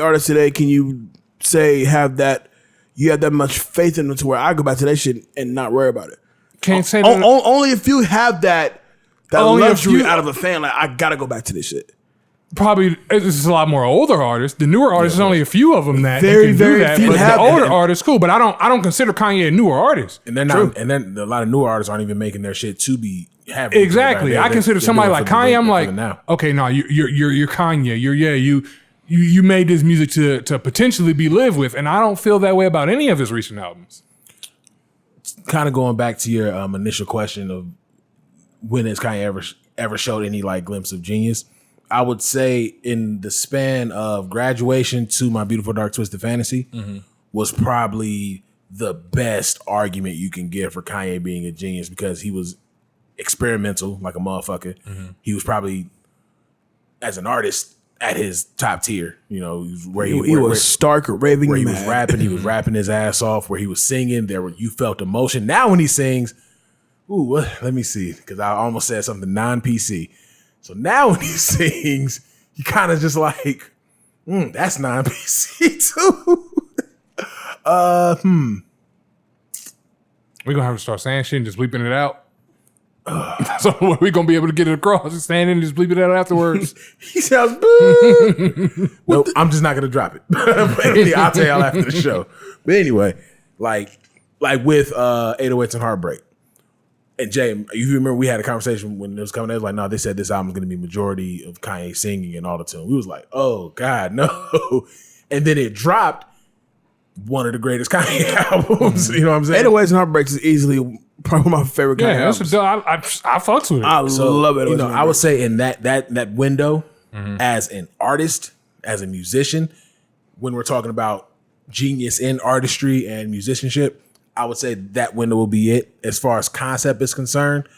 artists today can you say you have that much faith in them to where I go back to that shit and not worry about it? Can't say that. Only if you have that luxury out of a fan, like, I gotta go back to this shit. Probably it's a lot more older artists. The newer artists, there's only a few of them that very can do that. few But have the older that. artists, cool. But I don't consider Kanye a newer artist. And they're not. And then a lot of newer artists aren't even making their shit to be having. Exactly. I consider somebody like Kanye. I'm like, okay, no, you're Kanye. You made this music to potentially be lived with, and I don't feel that way about any of his recent albums. Kind of going back to your initial question of when has Kanye ever showed any like glimpse of genius, I would say in the span of Graduation to My Beautiful Dark Twisted Fantasy was probably the best argument you can give for Kanye being a genius, because he was experimental like a motherfucker. He was probably, as an artist, at his top tier. He was stark raving where he mad. was rapping his ass off, where he was singing, you felt emotion. Now when he sings, let me see, because I almost said something non-PC. So now when he sings, you kind of just like, that's non-PC too. We're gonna have to start saying shit and just bleeping it out. So we're gonna be able to get it across. Just saying it and just bleeping it out afterwards. He sounds boo. Nope, I'm just not gonna drop it. I'll tell y'all after the show. But anyway, like with 808s and Heartbreak. And Jay, you remember we had a conversation when it was coming out. It was like, no, they said this album's gonna be majority of Kanye singing and auto-tune. We was like, oh God, no. And then it dropped one of the greatest Kanye albums. You know what I'm saying? 808s and Heartbreaks is easily probably my favorite Kanye albums. I fucks with it. I love it. You know, I would say in that window, as an artist, as a musician, when we're talking about genius in artistry and musicianship, I would say that window will be it as far as concept is concerned.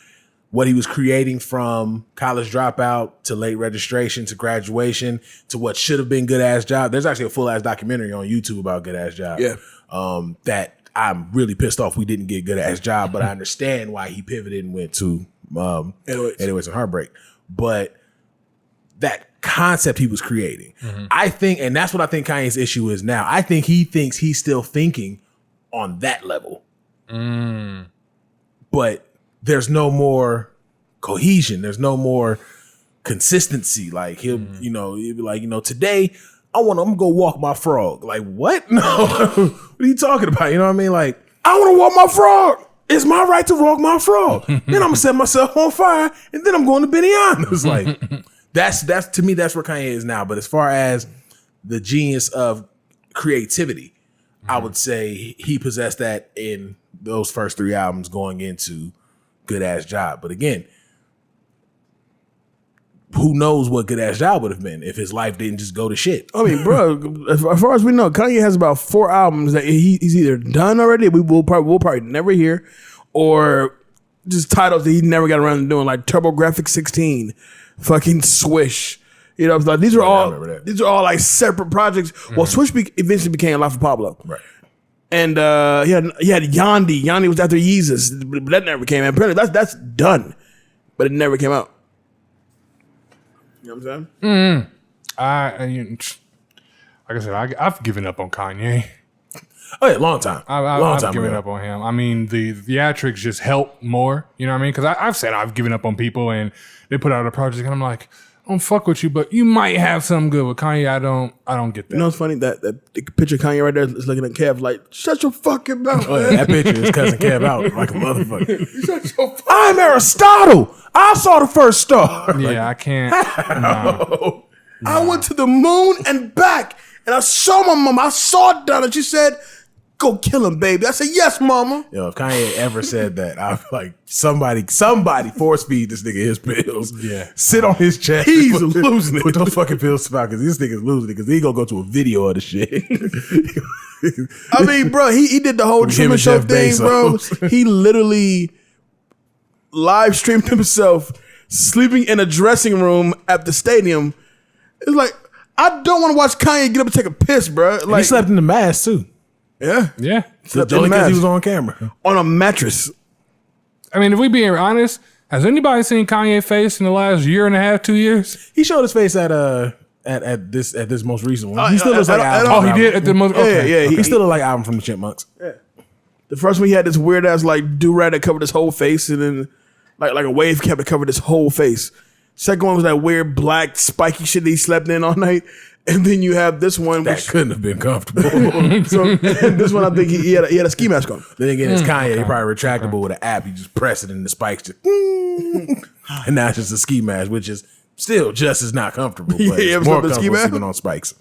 What he was creating from College Dropout to Late Registration to Graduation to what should have been Good Ass Job. There's actually a full ass documentary on YouTube about Good Ass Job. Yeah. That I'm really pissed off we didn't get Good Ass Job, but I understand why he pivoted and went to 808s and Heartbreak. But that concept he was creating, I think, and that's what I think Kanye's issue is now. I think he thinks he's still thinking on that level. But there's no more cohesion. There's no more consistency. Like he'll be like, today I'm gonna go walk my frog. Like, what? No. What are you talking about? You know what I mean? Like, I want to walk my frog. It's my right to walk my frog. Then I'm gonna set myself on fire, and then I'm going to Benihana's. Like, that's to me, that's where Kanye is now. But as far as the genius of creativity, I would say he possessed that in those first 3 albums going into Good Ass Job. But again, who knows what Good Ass Job would have been if his life didn't just go to shit. I mean, bro, as far as we know, Kanye has about 4 albums that he's either done already, we'll probably never hear, or just titles that he never got around to doing, like TurboGrafx 16, fucking Swish. You know, like these are all like separate projects. Well, Swish eventually became Life of Pablo, Right? And he had Yandi. Yandi was after Yeezus, but that never came out. Apparently, that's done, but it never came out. You know what I'm saying? Like I said, I've given up on Kanye. Oh yeah, long time. I've given up on him. I mean, the theatrics just help more. You know what I mean? Because I've said I've given up on people, and they put out a project, and I'm like, I don't fuck with you, but you might have something good with Kanye. I don't get that. You know what's funny? That the picture of Kanye right there is looking at Kev like, shut your fucking mouth. Oh, yeah, that picture is cousin Kev out like a motherfucker. Shut your I'm Aristotle. I saw the first star. Yeah, I can't. No. I went to the moon and back, and I saw my mama. I saw Donna. She said, go kill him, baby. I said, yes, mama. Yo, if Kanye ever said that, I'm like, somebody force feed this nigga his pills. Yeah. Sit on his chest. He's losing it. Put those fucking pills to because this nigga's losing it because he gonna go to a video of the shit. I mean, bro, he did the whole Truman Show thing, bro. He literally live streamed himself sleeping in a dressing room at the stadium. It's like, I don't want to watch Kanye get up and take a piss, bro. Like, he slept in the mask too. Yeah. Yeah. Slept Only in the because he mask. was on camera. On a mattress. I mean, if we being honest, has anybody seen Kanye face in the last year and a half, 2 years? He showed his face at this most recent one. He still looks like album. Oh, he did at the most. Okay. Yeah, He still look like album from the Chipmunks. The first one, he had this weird ass like do-rag that covered his whole face, and then like a wave cap that covered his whole face. Second one was that weird black spiky shit that he slept in all night. And then you have this one, That which couldn't have been comfortable. so this one I think he had a ski mask on. Then again, it's Kanye. He probably retractable with an app. You just press it and the spikes just, and now it's just a ski mask, which is still just as not comfortable. But Yeah, it's more but ski comfortable mask? sleeping on spikes.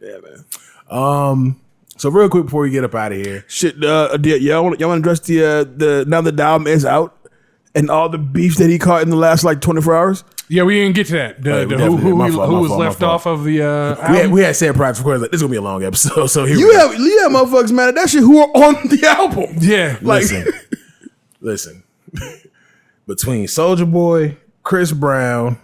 Yeah, man. So real quick before we get up out of here, Shit, y'all want to address the now that the album is out and all the beef that he caught in the last like 24 hours? Yeah, we didn't get to that. Who was left off of the album? we had said prior to recording, like, this is gonna be a long episode. So here You have motherfuckers mad at that shit who are on the album. Yeah. Like, listen. Between Soulja Boy, Chris Brown,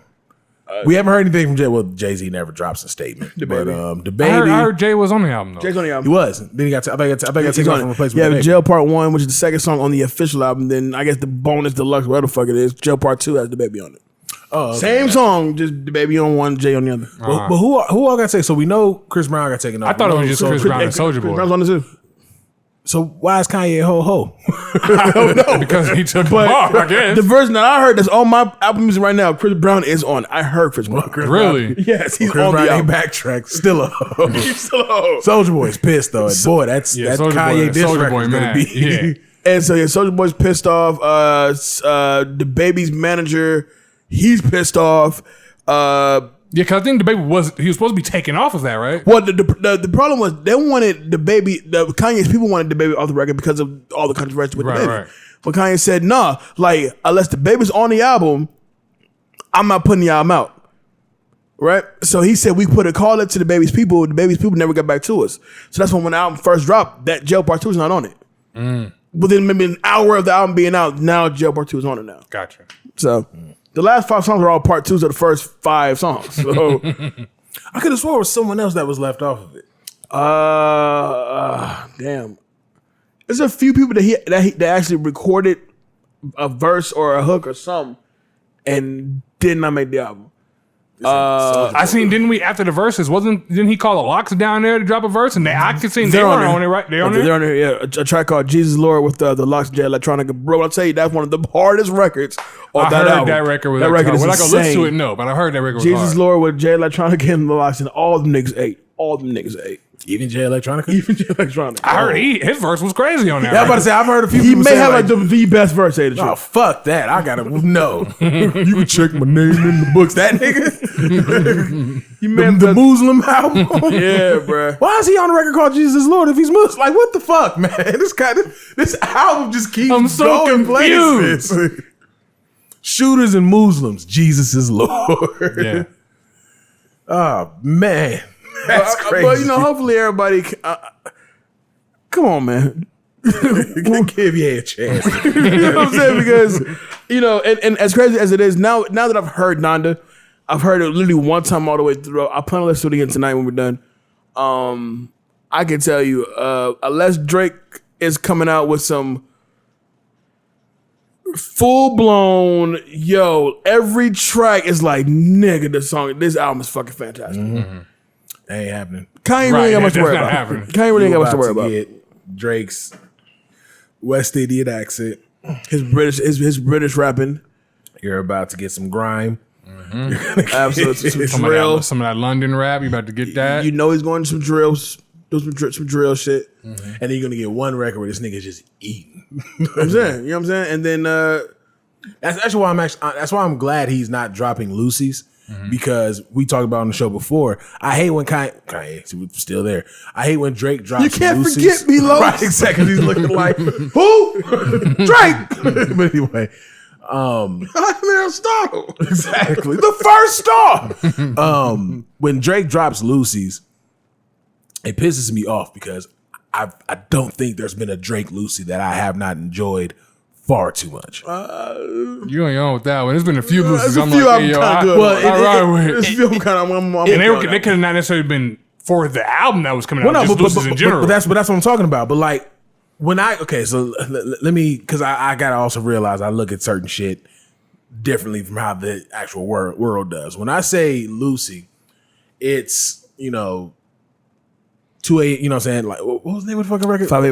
we haven't heard anything from Jay. Well, Jay-Z never drops a statement. The but Baby. the baby, I heard Jay was on the album though. Jay's on the album. he was. Then he got. I think I got taken off from replacement. Yeah, with Jail Part 1, which is the second song on the official album. Then I guess the bonus deluxe, whatever the fuck it is, Jail Part 2 has the baby on it. Oh, okay. Same song, just the baby on one, Jay on the other. But who all got taken? So we know Chris Brown got taken off. I thought it was just Chris Brown and Soulja Chris Boy. Brown's on it too. So why is Kanye ho ho? I don't know. Because he took him off, I guess. The version that I heard that's on my album music right now, Chris Brown is on. I heard Chris Brown. Really? Yes, he's Chris on Brown the ain't album. backtrack. Still a hoe. He's still a hoe. Soulja Boy's pissed though. Boy, that's Yeah, that Soulja Kanye Boy- diss Soulja record Boy is gonna mad. be. Yeah. And so yeah, Soulja Boy's pissed off. The baby's manager, he's pissed off. Yeah, because I think the baby he was supposed to be taken off of that, right? Well, the problem was they wanted the baby. The Kanye's people wanted the baby off the record because of all the controversy with Right, the baby. right. But Kanye said, "Nah, like unless the baby's on the album, I'm not putting the album out." Right? So he said we put a call out to the baby's people. The baby's people never got back to us. So that's when the album first dropped, that Jail Part 2 is not on it. Within maybe an hour of the album being out, now Jail Part 2 is on it now. Gotcha. So the last 5 songs are all Part 2s of the first 5 songs. So I could have swore it was someone else that was left off of it. damn. There's a few people that actually recorded a verse or a hook or something and did not make the album. I seen, didn't we, after the verses, didn't he call the Locks down there to drop a verse? And I could see they They're were on there. on it, right? They on They're there? on there, yeah. A track called Jesus Lord with the Locks J Electronica. Bro, I'll tell you, that's one of the hardest records on I that heard album. that record was that record is When I go listen to insane. it, no, but I heard that record was Jesus hard. Lord with J Electronica and the Locks, and all them niggas ate. All them niggas ate. Even Jay Electronica. Even J Electronica. I heard his verse was crazy on that. Yeah, I'm about to say I've heard a few He people may say have like, like the best verse, say the oh truth. fuck that. I gotta no. You can check my name in the books. That nigga. He may the, have the done- Muslim album. Yeah, bruh. Why is he on a record called Jesus is Lord if he's Muslim? Like what the fuck, man? This album just keeps I'm so going confused. places. Shooters and Muslims, Jesus is Lord. Yeah. Oh man, that's crazy. But you know, hopefully everybody. Come on, man. We'll give you a chance. You know what I'm saying? Because you know, and as crazy as it is now that I've heard Donda, I've heard it literally one time all the way through. I plan to listen to it again tonight when we're done. I can tell you, unless Drake is coming out with some full blown, every track is like, nigga, this album is fucking fantastic. That ain't happening. Kanye Right, really ain't got much to that's worry not about. happening. Kanye really ain't got much to worry About about. get Drake's West Indian accent. His British rapping. You're about to get some grime. Absolutely. Some Some drill. of that London rap, you about to get that? You know he's going to some drills. Do some drill shit. And then you're gonna get one record where this nigga just eating. You know what I'm saying? You know what I'm saying? And then That's why that's why I'm glad he's not dropping Lucy's. Because we talked about on the show before. I hate when Kanye still there. I hate when Drake drops. You can't Lucy's. forget me, Los. Right, exactly. He's looking like who? Drake. But anyway, I'm Aristotle. exactly the first star. When Drake drops Lucy's, it pisses me off because I don't think there's been a Drake Lucy that I have not enjoyed far too much. You ain't on with that one. There's been a few Lucy's. There's a I'm few like, I'm hey, yo, kind I, of good. well, I ride with it. There's a few I'm kind of. I'm And they could have not necessarily been for the album that was coming out, just Lucy's in general. But that's what I'm talking about. But like when so let me, because I gotta also realize I look at certain shit differently from how the actual world does. When I say Lucy, it's 2 a.m. You know what I'm saying? Like what was the name of the fucking record? 5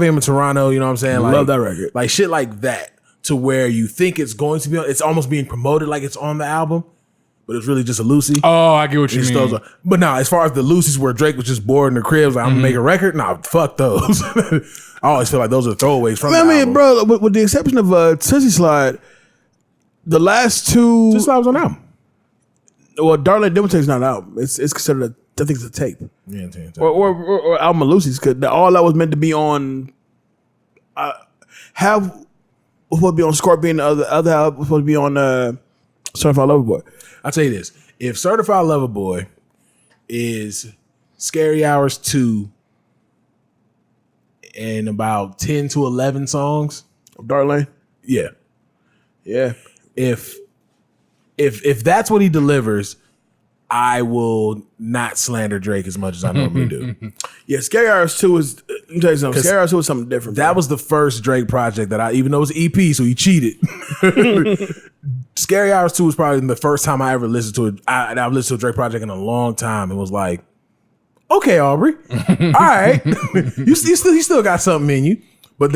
a.m. in Toronto. You know what I'm saying? Like, Love that record. Like shit like that, to where you think it's going to be on. It's almost being promoted like it's on the album, but it's really just a Lucy. Oh, I get what you Just mean. those are- But no, as far as the Lucy's where Drake was just bored in the cribs, like, I'm gonna make a record. Nah, fuck those. I always feel like those are throwaways from. I the mean, album. bro, with the exception of Tootsie Slide, the last two. This album's on the album. Well, Darling Demo Tape's not an album. It's considered I think it's a tape. Yeah, Or album of Lucy's, because all that was meant to be on. Have was supposed to be on Scorpion. The other half was supposed to be on Certified Lover Boy. I'll tell you this: if Certified Lover Boy is Scary Hours 2 and about 10 to 11 songs, Darling. yeah. Yeah. If that's what he delivers, I will not slander Drake as much as I normally do. Yeah, Scary Hours 2 is, let me tell you something. Scary Hours 2 is something different. That bro. was the first Drake project that even though it was EP, so he cheated. Scary Hours 2 was probably the first time I ever listened to it. I've listened to a Drake project in a long time. It was like, Okay, Aubrey. All right. you still got something in you. But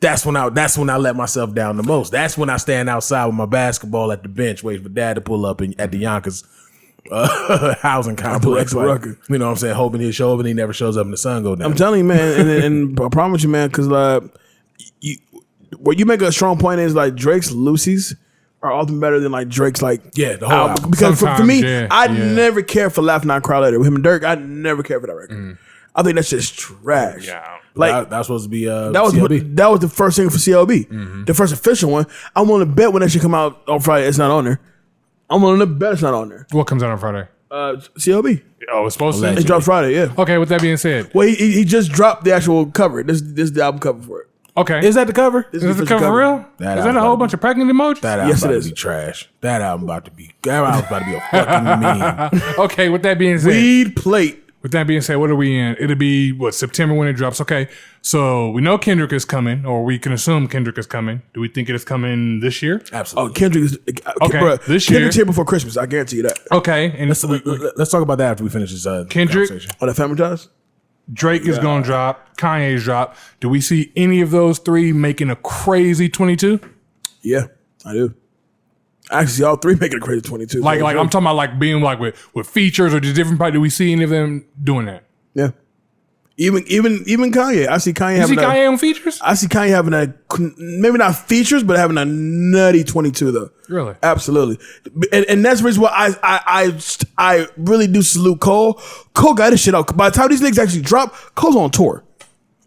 that's when I let myself down the most. That's when I stand outside with my basketball at the bench waiting for dad to pull up at the Yonkers housing complex. Like, you know what I'm saying? Hoping he'll show up and he never shows up and the sun go down. I'm telling you, man, and I promise you, man, because what you make a strong point is like Drake's Lucy's are often better than like Drake's like the whole album. Because for me, yeah, I never cared for Laugh Not Cry Later. With him and Dirk, I never cared for that record. I think that's just trash. Yeah. Like that's supposed to be that was CLB. that was the first single for CLB, the first official one. I'm willing to bet when that shit come out on Friday, it's not on there. I'm willing to bet it's not on there. What comes out on Friday? CLB. Oh, it's supposed to. It drops Friday. Yeah. Okay. With that being said, Well, he just dropped the actual cover. This is the album cover for it. okay, Is that the cover? This is the the cover for real? That Is that a album whole about bunch of pregnant emojis? That album Yes, it about is. to be trash. That album about to be a fucking meme. Okay. With that being said, Weed plate. With that being said, what are we in? It'll be September when it drops. Okay, so we know Kendrick is coming, or we can assume Kendrick is coming. Do we think it is coming this year? Absolutely. Oh, Kendrick is this Kendrick's year. here before Christmas. I guarantee you that. Okay, and Let's talk about that after we finish this Kendrick- conversation. On that Family Ties? Drake is going to drop. Kanye's drop. Do we see any of those three making a crazy 22? Yeah, I do. Actually, see all three making a crazy 22. Like I'm talking about like being like with features or just different parts. Do we see any of them doing that? Yeah. Even Kanye. I see Kanye You see having Kanye on features? I see Kanye having a, maybe not features, but having a nutty 22 though. Really? Absolutely. And that's the reason why I really do salute Cole. Cole got his shit out. By the time these niggas actually drop, Cole's on tour.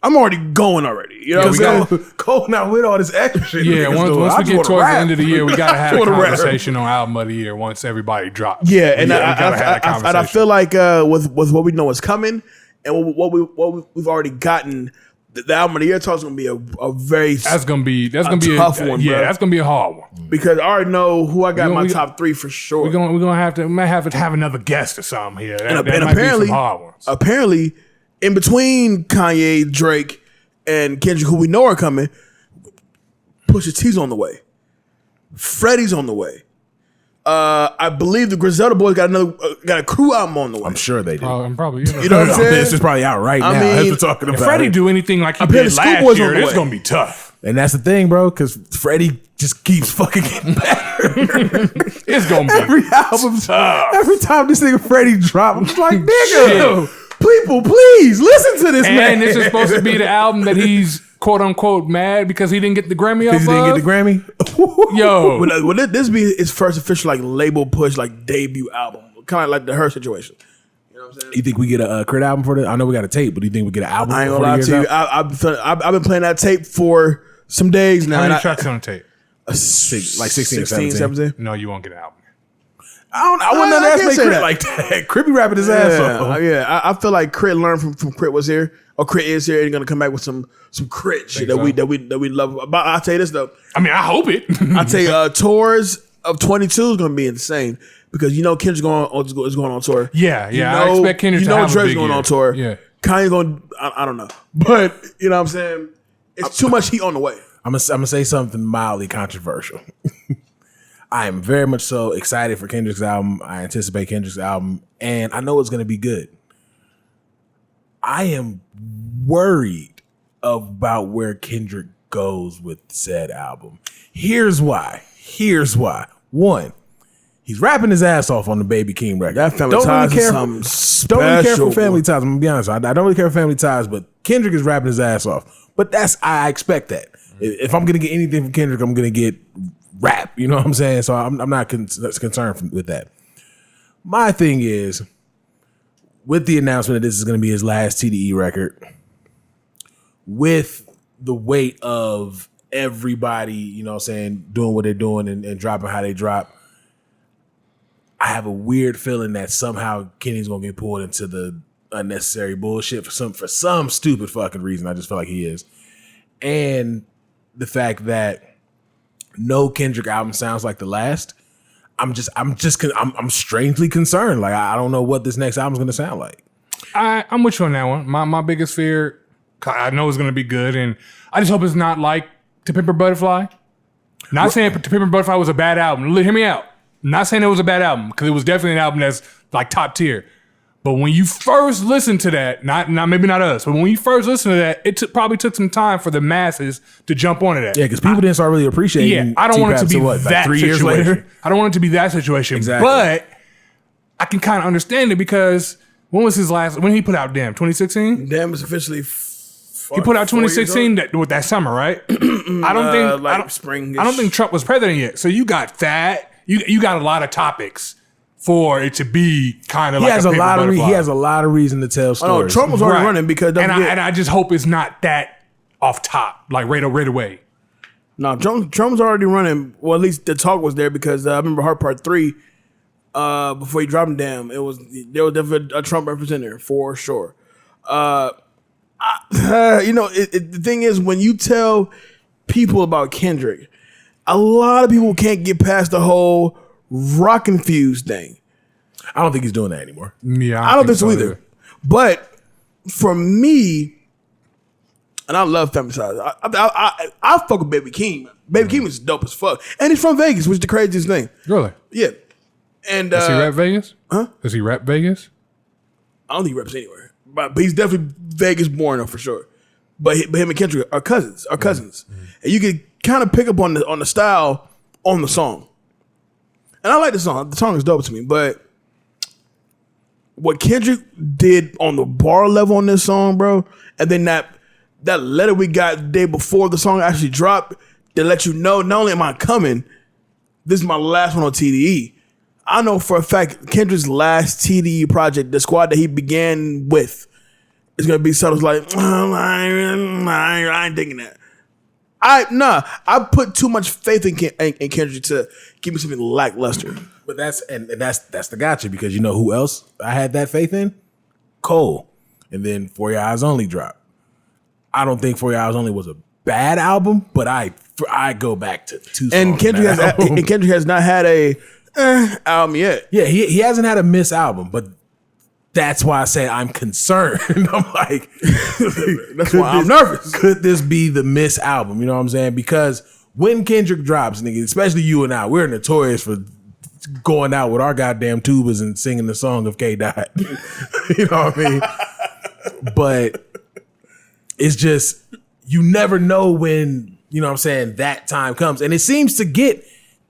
I'm already going already. You know what I'm saying? Cole now with all this extra shit. Yeah, niggas once doing. we I just get wanna towards the rap. end of the year, we gotta have a wanna rap. conversation on album of the year once everybody drops. Yeah, and we gotta have that and I conversation. feel like with what we know is coming and what we've already gotten, the album of the year talk is gonna be a very that's gonna be tough one, yeah, bro. that's gonna be a hard one. because I already know who I got in my We- top three for sure. We're gonna have to might have another guest or something here. That, and that might apparently, be some hard ones. apparently, in between Kanye, Drake, and Kendrick, who we know are coming, Pusha T's on the way. Freddie's on the way. I believe the Griselda Boys got a crew album on the way. I'm sure they do. I'm probably You know what I'm saying? This is probably out right I now. mean, As we're talking if about Freddie it. do anything like he Apparently did last Schoolboy's on year, the it's way. gonna be tough. And that's the thing, bro, because Freddie just keeps fucking getting better. It's gonna be Every album, tough. every time this nigga Freddie drop, I'm just like, nigga, Shit. people, please listen to this man. And this is supposed to be the album that he's quote unquote mad because he didn't get the Grammy off Because he didn't of. get the Grammy. Yo, Will this be his first official like label push, like debut album? Kind of like the Her situation. You know what I'm saying? You think we get a crit album for it? I know we got a tape, but do you think we get an album? I ain't before gonna lie the to year's you. out? I've been playing that tape for some days now. how and many I- tracks on the tape? Like 16 or 16, 17. No, you won't get an album. I wouldn't I can't underestimate say Crit that. like that. Crit be rapping his ass off. Yeah. I feel like Crit learned from Crit was here, or Crit is here, and gonna come back with some Crit shit that so? we love. But I'll tell you this though. I mean, I hope it. I'll tell you, tours of 22 is gonna be insane because you know Kendrick's is going on tour. Yeah, You yeah. I know- expect Kendrick you to know have a Drake's big going year. on tour. Yeah. Kanye's going. I don't know, but you know what I'm saying. It's too much heat on the way. I'm gonna say something mildly controversial. I am very much so excited for Kendrick's album. I anticipate Kendrick's album, and I know it's gonna be good. I am worried about where Kendrick goes with said album. Here's why. One, he's rapping his ass off on the Baby King record. That Family Ties is something Don't really care special, for Family boy. Ties. I'm gonna be honest. I don't really care for Family Ties, but Kendrick is rapping his ass off. But I expect that. If I'm gonna get anything from Kendrick, I'm gonna get rap. You know what I'm saying? So I'm not concerned with that. My thing is, with the announcement that this is gonna be his last TDE record, with the weight of everybody, you know what I'm saying, doing what they're doing and dropping how they drop, I have a weird feeling that somehow Kenny's gonna get pulled into the unnecessary bullshit for some stupid fucking reason. I just feel like he is. And the fact that no Kendrick album sounds like the last, I'm strangely concerned. Like I don't know what this next album's gonna sound like. I'm with you on that one. My biggest fear, I know it's going to be good, and I just hope it's not like To Pimp a Butterfly. Not saying To Pimp a Butterfly was a bad album. Hear me out. Not saying it was a bad album, because it was definitely an album that's like top tier. But when you first listen to that, not maybe not us, but when you first listen to that, it probably took some time for the masses to jump onto that. Yeah, because people didn't start really appreciating. Yeah, I don't want it to be what, that 3 years situation. later. I don't want it to be that situation. Exactly. But I can kind of understand it because when was his last? When he put out Damn? 2016. Damn is officially. He put out 2016 with that summer, right? I don't think like spring. I don't think Trump was president yet. So you got that. You got a lot of topics for it to be kind of like He has a lot of reason to tell stories. Oh, no, Trump was already running because and I just hope it's not that off top, like right away. No, Trump's already running. Well, at least the talk was there because I remember Hard Part 3. Before he dropped him, Damn, there was definitely a Trump representative for sure. The thing is, when you tell people about Kendrick, a lot of people can't get past the whole rock infused thing. I don't think he's doing that anymore. Yeah, I don't think so either. But for me, and I love Family Size. I fuck with Baby Keem. Baby Keem is dope as fuck, and he's from Vegas, which is the craziest thing. Really? Yeah. And does he rap Vegas? Huh? Does he rap Vegas? I don't think he raps anywhere, but he's definitely Vegas born though, for sure. But him and Kendrick are cousins. Mm-hmm. And you can kind of pick up on the style on the song. And I like the song. The song is dope to me. But what Kendrick did on the bar level on this song, bro, and then that letter we got the day before the song actually dropped, to let you know not only am I coming, this is my last one on TDE. I know for a fact Kendrick's last TDE project, the squad that he began with, is gonna be something like, I ain't thinking that. I put too much faith in Kendrick to give me something lackluster. But that's the gotcha, because you know who else I had that faith in? Cole. And then For Your Eyes Only dropped. I don't think For Your Eyes Only was a bad album, but I go back to 2 songs. And Kendrick has not had a album yet. Yeah, he hasn't had a miss album, but that's why I say I'm concerned. I'm like, that's why I'm nervous. Could this be the miss album? You know what I'm saying? Because when Kendrick drops, nigga, especially you and I, we're notorious for going out with our goddamn tubas and singing the song of K. Dot. You know what I mean? But it's just, you never know when, you know what I'm saying, that time comes. And it seems to get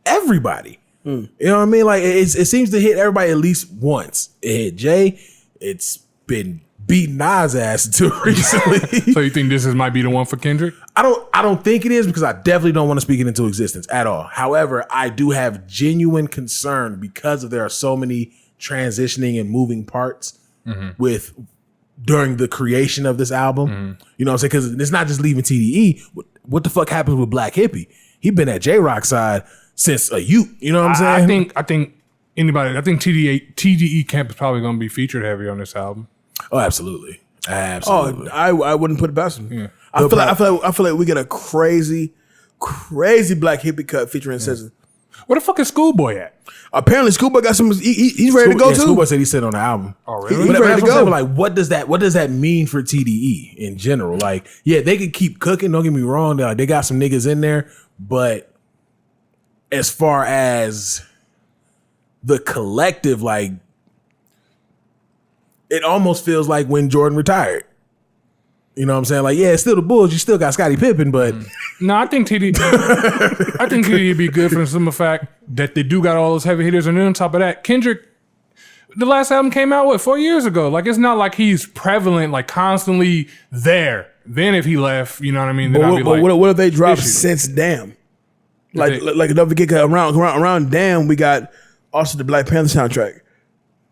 everybody. You know what I mean? Like it seems to hit everybody at least once. It hit Jay. It's been beating Nas ass until recently. So you think this might be the one for Kendrick? I don't think it is, because I definitely don't want to speak it into existence at all. However, I do have genuine concern because there are so many transitioning and moving parts with during the creation of this album. You know what I'm saying? Because it's not just leaving TDE. What the fuck happens with Black Hippie? He been at J-Rock's side since a youth. You know what I'm saying? I think TDE Camp is probably going to be featured heavy on this album. Oh, absolutely. Absolutely. Oh, I wouldn't put it past him. Yeah. I feel like we get a crazy Black Hippie cut featuring SZA. Where the fuck is Schoolboy at? Apparently, Schoolboy got some. He's ready to go too. Schoolboy said he said on the album. Oh, really? He's ready to go. Like, what does that mean for TDE in general? Like, yeah, they could keep cooking. Don't get me wrong. They got some niggas in there, but as far as the collective, like, it almost feels like when Jordan retired. You know what I'm saying? Like, yeah, it's still the Bulls. You still got Scottie Pippen, but no, I think TDE would be good for the simple fact that they do got all those heavy hitters, and then on top of that, Kendrick, the last album came out 4 years ago. Like, it's not like he's prevalent, like constantly there. Then if he left, you know what I mean? But what if they dropped since Damn? Like don't forget, around Damn, we got also the Black Panther soundtrack.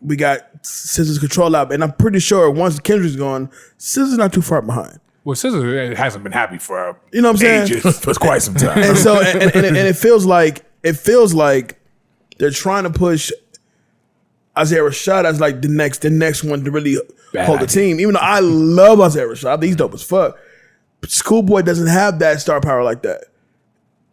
We got SZA's Control album, and I'm pretty sure once Kendrick's gone, SZA's not too far behind. Well, SZA hasn't been happy for you know what I'm ages. saying? For quite some time. And so and it feels like they're trying to push Isaiah Rashad as like the next one to really hold the team. Even though I love Isaiah Rashad, I think he's dope as fuck. But Schoolboy doesn't have that star power like that.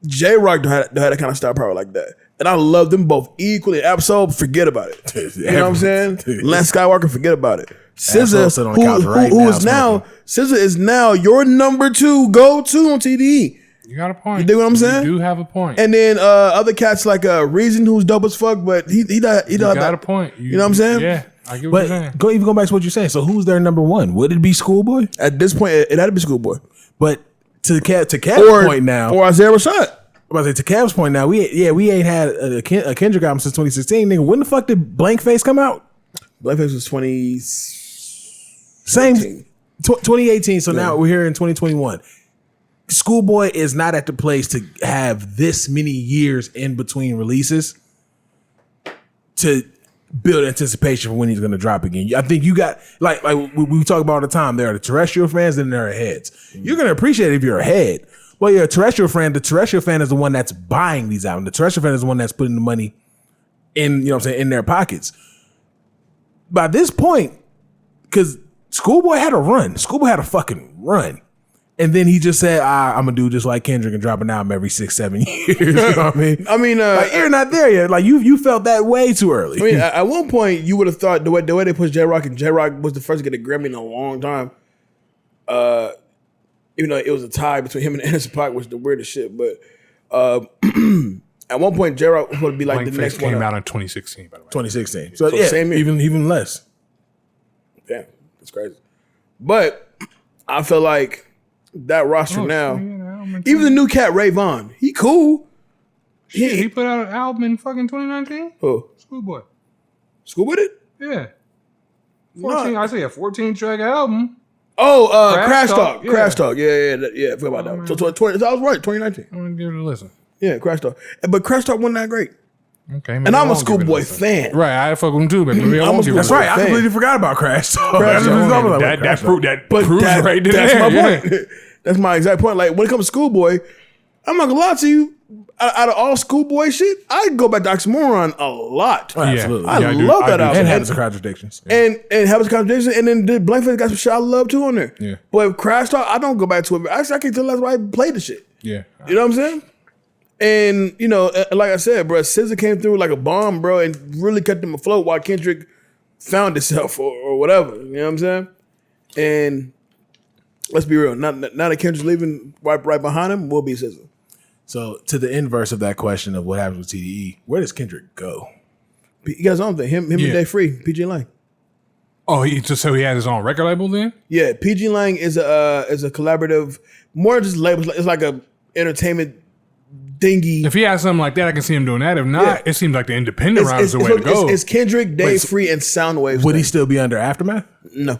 J-Rock don't have that kind of star power like that. And I love them both equally. Absol, forget about it. You know what I'm saying? Lance Skywalker, forget about it. SZA, SZA is now your number 2 go-to on TDE. You got a point. You dig what I'm saying? You do have a point. And then other cats like Reason, who's dope as fuck, but he got a point. You know what I'm saying? Yeah. I get what you're saying. But go back to what you're saying. So who's their number one? Would it be Schoolboy? At this point, it had to be Schoolboy. But to Cav's point now, or Isaiah Rashad. I'm about to say, to Cav's point now, we ain't had a Kendrick album since 2016. Nigga, when the fuck did Blank Face come out? Blank Face was 2018. So now we're here in 2021. Schoolboy is not at the place to have this many years in between releases to build anticipation for when he's going to drop again. I think you got like we talk about all the time. There are the terrestrial fans and there are heads. You're going to appreciate it if you're a head. Well, you're a terrestrial fan. The terrestrial fan is the one that's buying these albums. The terrestrial fan is the one that's putting the money in, in their pockets. By this point, because Schoolboy had a run. Schoolboy had a fucking run. And then he just said, I'm going to do just like Kendrick and drop an album every 6-7 years. You know what I mean? Like, you're not there yet. Like, you felt that way too early. I mean, at one point, you would have thought the way they pushed J-Rock, and J-Rock was the first to get a Grammy in a long time. Even though it was a tie between him and Anderson .Paak, which is the weirdest shit. But at one point, J-Rock was going to be like Blank the next Face one. came out in 2016, by the way. 2016. So yeah, same year. even less. Damn, that's crazy. But I feel like that roster now, even the new cat Ray Vaughn, he cool. Shit, he put out an album in fucking 2019? Who? Schoolboy. Schoolboy did? Yeah. 14, I say a 14-track album. Oh, Crash Talk. Talk, yeah. Crash Talk. Yeah. I forgot about that. So, I was right, 2019. I'm going to give it a listen. Yeah, Crash Talk. But Crash Talk wasn't that great. Okay, and I'm a Schoolboy fan. Right, I fuck with him too, but maybe I won't give it a That's right. I fan. completely forgot about Crash Talk. That proves right there. That's my point. That's my exact point. Like, when it comes to Schoolboy, I'm not gonna lie to you. Out of all Schoolboy shit, I go back to Oxymoron a lot. Oh, absolutely. I love that album. And Habits of Contradictions. And Habits of Contradictions. And then the Blank Face got some shit I love too on there. Yeah. But Crash Talk, I don't go back to it. Actually, I can't tell that's why I played the shit. Yeah. You know what I'm saying? And, like I said, bro, SZA came through like a bomb, bro, and really kept them afloat while Kendrick found himself or whatever. You know what I'm saying? And let's be real. Now that Kendrick's leaving, right behind him will be SZA. So, to the inverse of that question of what happens with TDE, where does Kendrick go? He got his own thing. Him and Day Free, PG Lang. Oh, he has his own record label then? Yeah, PG Lang is a collaborative, more just labels. It's like a entertainment dingy. If he has something like that, I can see him doing that. If not, it seems like the independent route is the way to go. It's Kendrick, Day Free, and Soundwave. Would he still be under Aftermath? No.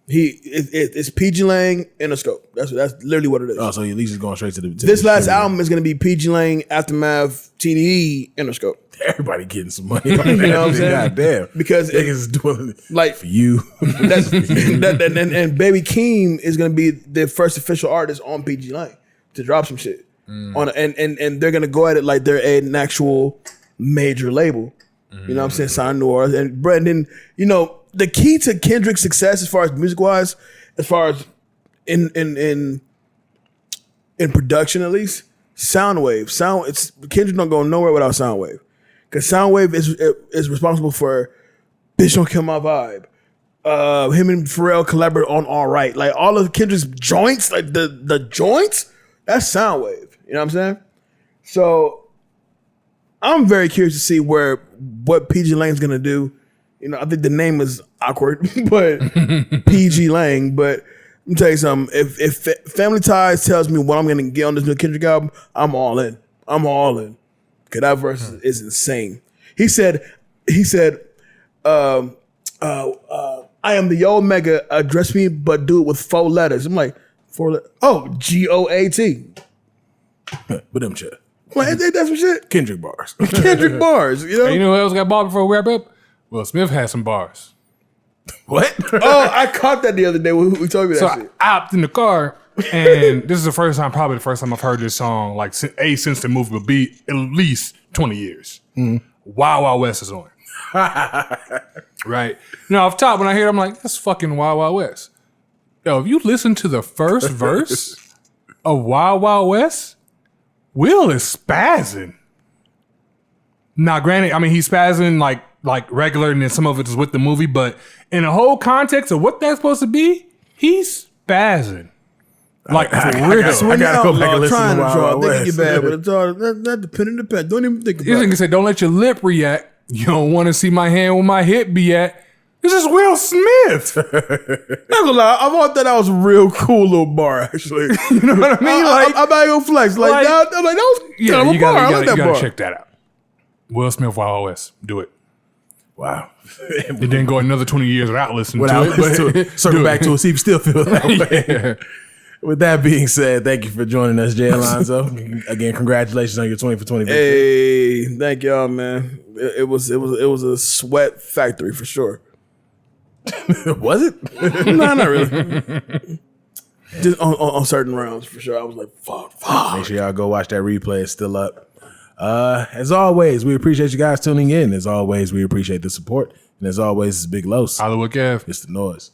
It's PG Lang in a scope. That's literally what it is. Oh, so at least he's going straight to the. This last album is going to be PG Lang, Aftermath, TDE, Interscope. Everybody getting some money. You know what I'm saying? Goddamn, because niggas doing it like for you. And Baby Keem is going to be the first official artist on PG Lang to drop some shit on, and they're going to go at it like they're an actual major label. You know what I'm saying? Sign Noir and Brendan. The key to Kendrick's success, as far as music wise, as far as in production at least, Soundwave. Kendrick don't go nowhere without Soundwave, because Soundwave is responsible for "Bitch Don't Kill My Vibe." Him and Pharrell collaborate on "All Right." Like all of Kendrick's joints, like the joints, that's Soundwave. You know what I'm saying? So I'm very curious to see what PG Lang's gonna do. I think the name is awkward, but PG Lang. But let me tell you something. If Family Ties tells me what I'm going to get on this new Kendrick album, I'm all in. Because that verse is insane. He said, I am the Omega, address me, but do it with 4 letters. I'm like, 4 letters? Oh, GOAT. But them shit. Like, ain't that some shit? Kendrick bars. Kendrick bars, Hey, you know who else got bars before we wrap up? Will Smith had some bars. What? Oh, I caught that the other day when we told me that So shit. I hopped in the car, and this is probably the first time I've heard this song, like since the movie, but be at least 20 years. Wild Wild West is on. Right? Off top, when I hear it, I'm like, that's fucking Wild Wild West. Yo, if you listen to the first verse of Wild Wild West, Will is spazzing. Now, granted, I mean, he's spazzing like regular, and then some of it is with the movie, but in the whole context of what that's supposed to be, he's spazzing. Like, for real. I gotta go back and listen to Wild Wild West. Thinking you bad, but it's all that dependent. Don't even think This about nigga it. said, don't let your lip react. You don't want to see my hand where my hip be at. This is Will Smith. Not gonna lie, I thought that was a real cool little bar, actually. You know what I mean? I'm not gonna flex. Like that was kind of a bar. I like that bar. You gotta check that out. Will Smith Wild West. Do it. Wow. It didn't go another 20 years without listening to it. But circle back to it, see if you still feel that way. Yeah. With that being said, thank you for joining us, Jay Alonzo. Again, congratulations on your 20 for 20 victory. Hey, thank y'all, man. It was a sweat factory for sure. Was it? No, not really. Just on certain rounds for sure. I was like, fuck. Make sure y'all go watch that replay. It's still up. As always, we appreciate you guys tuning in. As always, we appreciate the support. And as always, it's Big Los. Hollywood Kev. It's the Noize.